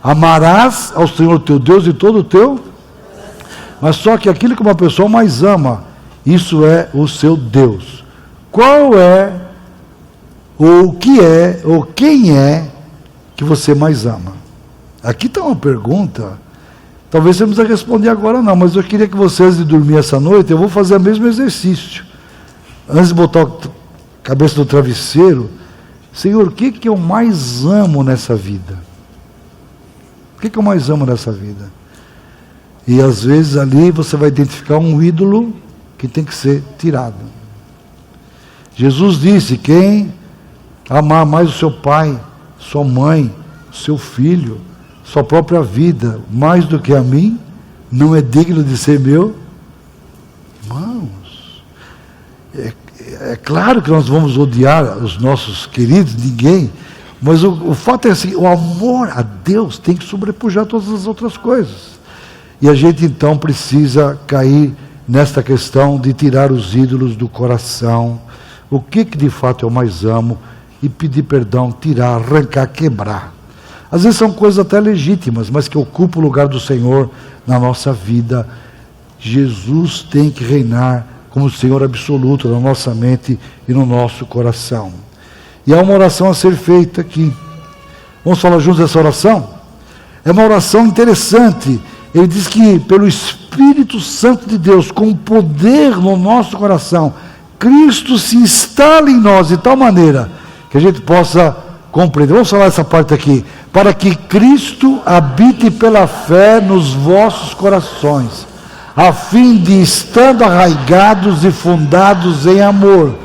Amarás ao Senhor teu Deus de todo o teu. Mas só que aquilo que uma pessoa mais ama, isso é o seu Deus. Qual é, ou o que é, ou quem é que você mais ama? Aqui está uma pergunta. Talvez você não precisa responder agora não, mas eu queria que você, antes de dormir essa noite, eu vou fazer o mesmo exercício. Antes de botar a cabeça no travesseiro: Senhor, o que eu mais amo nessa vida? O que eu mais amo nessa vida? E às vezes ali você vai identificar um ídolo que tem que ser tirado. Jesus disse: quem amar mais o seu pai, sua mãe, seu filho, sua própria vida, mais do que a mim, não é digno de ser meu. Irmãos, é claro que nós vamos odiar os nossos queridos, ninguém, mas o fato é assim: o amor a Deus tem que sobrepujar todas as outras coisas. E a gente então precisa cair nesta questão de tirar os ídolos do coração. O que de fato eu mais amo, e pedir perdão, tirar, arrancar, quebrar. Às vezes são coisas até legítimas, mas que ocupam o lugar do Senhor na nossa vida. Jesus tem que reinar como o Senhor absoluto na nossa mente e no nosso coração. E há uma oração a ser feita aqui. Vamos falar juntos essa oração? É uma oração interessante. Ele diz que pelo Espírito Santo de Deus, com poder no nosso coração, Cristo se instala em nós de tal maneira que a gente possa compreender. Vamos falar essa parte aqui. Para que Cristo habite pela fé nos vossos corações, a fim de, estando arraigados e fundados em amor,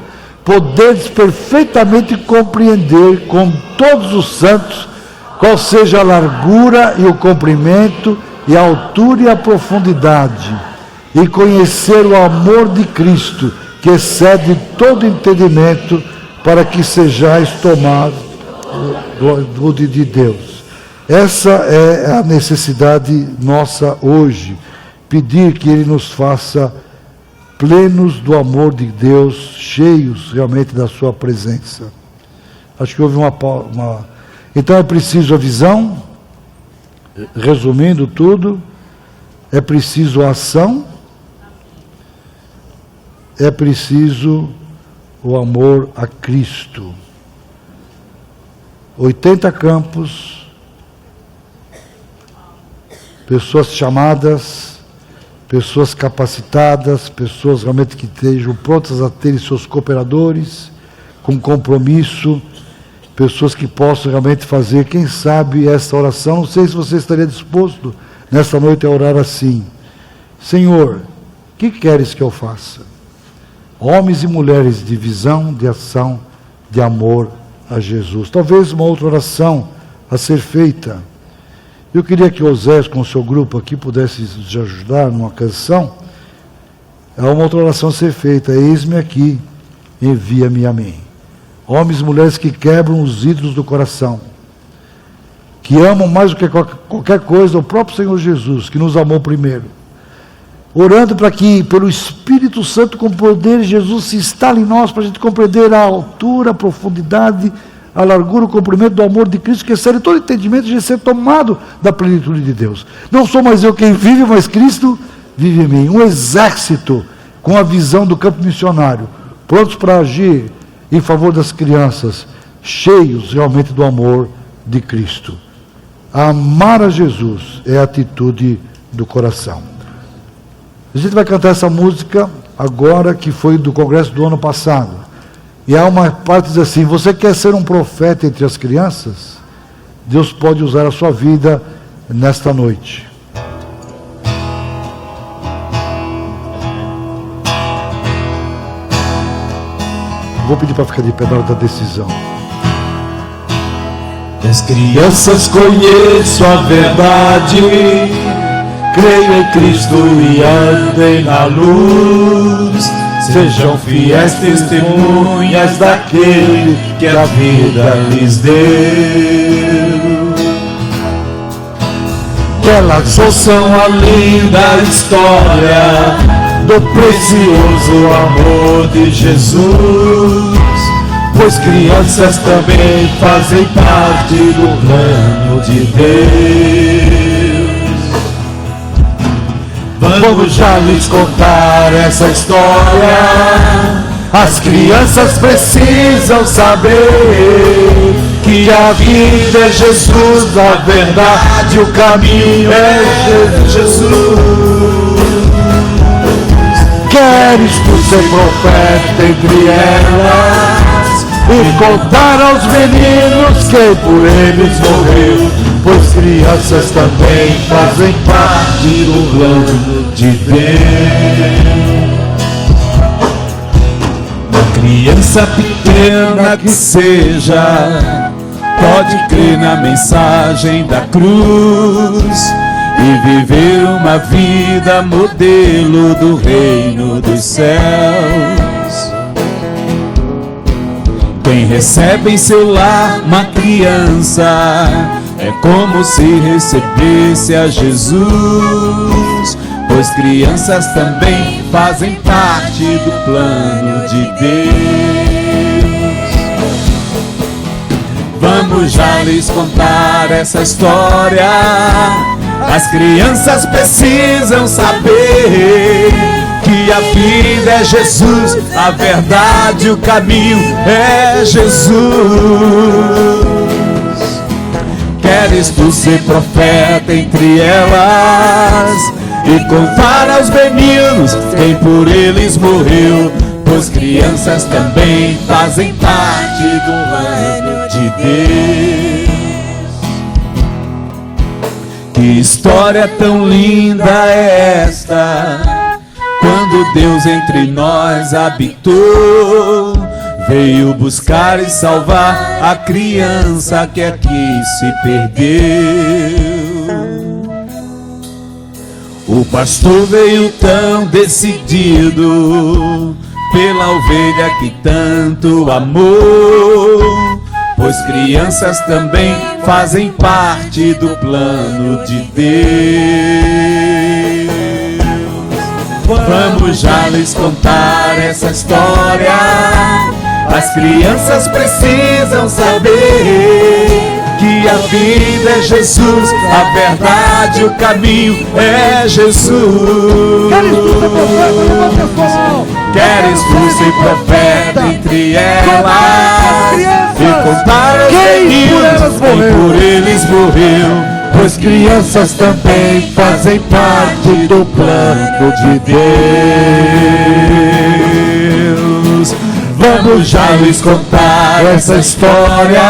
poderes perfeitamente compreender com todos os santos qual seja a largura e o comprimento e a altura e a profundidade, e conhecer o amor de Cristo, que excede todo entendimento, para que sejais tomados de Deus. Essa é a necessidade nossa hoje, pedir que Ele nos faça plenos do amor de Deus, cheios realmente da sua presença. Acho que houve uma... Então é preciso a visão, resumindo tudo, é preciso a ação, é preciso o amor a Cristo. 80 campos, pessoas chamadas, pessoas capacitadas, pessoas realmente que estejam prontas a terem seus cooperadores, com compromisso, pessoas que possam realmente fazer, quem sabe, essa oração. Não sei se você estaria disposto nesta noite a orar assim: Senhor, o que queres que eu faça? Homens e mulheres de visão, de ação, de amor a Jesus. Talvez uma outra oração a ser feita. Eu queria que Osés, com o seu grupo aqui, pudesse nos ajudar numa canção. É uma outra oração a ser feita: eis-me aqui, envia-me a mim. Homens e mulheres que quebram os ídolos do coração, que amam mais do que qualquer coisa o próprio Senhor Jesus, que nos amou primeiro, orando para que, pelo Espírito Santo, com poder, Jesus se instale em nós, para a gente compreender a altura, a profundidade, a largura, o comprimento do amor de Cristo, que excede todo entendimento, de ser tomado da plenitude de Deus. Não sou mais eu quem vive, mas Cristo vive em mim. Um exército com a visão do campo missionário, prontos para agir em favor das crianças, cheios realmente do amor de Cristo. Amar a Jesus é a atitude do coração. A gente vai cantar essa música agora, que foi do congresso do ano passado. E há uma parte que diz assim: você quer ser um profeta entre as crianças? Deus pode usar a sua vida nesta noite. Vou pedir para ficar de pé na hora da decisão. Das crianças conheço a verdade, creio em Cristo e andem na luz. Sejam fiéis testemunhas daquele que a vida lhes deu. Que elas ouçam a linda história do precioso amor de Jesus, pois crianças também fazem parte do plano de Deus. Vamos já lhes contar essa história. As crianças precisam saber que a vida é Jesus, a verdade, o caminho é Jesus. Queres tu ser profeta entre elas e contar aos meninos quem por eles morreu, pois crianças também fazem parte do plano de Deus. Uma criança pequena que seja, pode crer na mensagem da cruz e viver uma vida modelo do reino dos céus. Quem recebe em seu lar uma criança é como se recebesse a Jesus, pois crianças também fazem parte do plano de Deus. Vamos já lhes contar essa história. As crianças precisam saber que a vida é Jesus, a verdade, o caminho é Jesus. Queres tu ser profeta entre elas e contar aos meninos quem por eles morreu, pois crianças também fazem parte do reino de Deus. Que história tão linda é esta, quando Deus entre nós habitou, veio buscar e salvar a criança que aqui se perdeu. O pastor veio tão decidido pela ovelha que tanto amou, pois crianças também fazem parte do plano de Deus. Vamos já lhes contar essa história. As crianças precisam saber que a vida é Jesus, a verdade, o caminho é Jesus. Queres tu ser profeta entre elas e contar aos meninos quem por eles morreu, pois crianças também fazem parte do plano de Deus. Vamos já lhes contar essa história.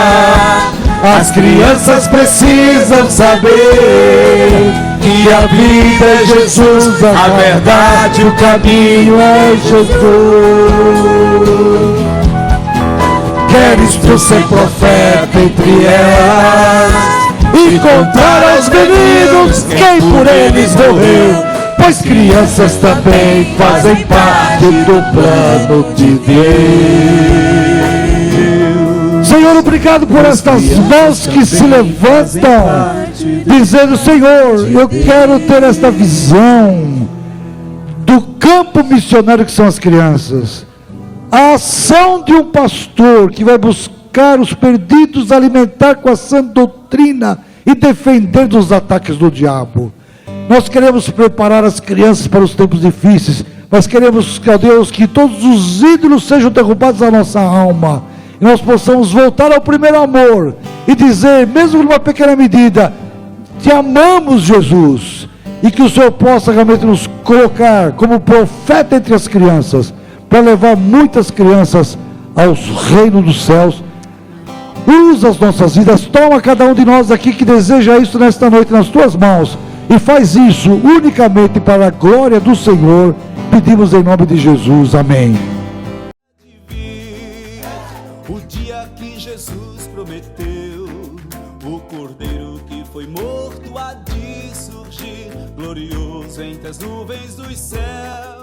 As crianças precisam saber que a vida é Jesus, a verdade, o caminho é Jesus. Queres tu ser profeta entre elas e contar aos meninos quem por eles morreu, pois crianças também fazem parte do plano de Deus. Senhor, obrigado por estas mãos que se levantam, dizendo: Senhor, eu quero ter esta visão do campo missionário que são as crianças. A ação de um pastor que vai buscar os perdidos, alimentar com a sã doutrina e defender dos ataques do diabo. Nós queremos preparar as crianças para os tempos difíceis, mas queremos, ó Deus, que todos os ídolos sejam derrubados da nossa alma, e nós possamos voltar ao primeiro amor e dizer, mesmo numa pequena medida: te amamos, Jesus, e que o Senhor possa realmente nos colocar como profeta entre as crianças, para levar muitas crianças aos reinos dos céus. Usa as nossas vidas, toma cada um de nós aqui que deseja isso nesta noite nas tuas mãos, e faz isso unicamente para a glória do Senhor. Pedimos em nome de Jesus, amém. O dia que Jesus prometeu, o cordeiro que foi morto há de surgir, glorioso entre as nuvens dos céus.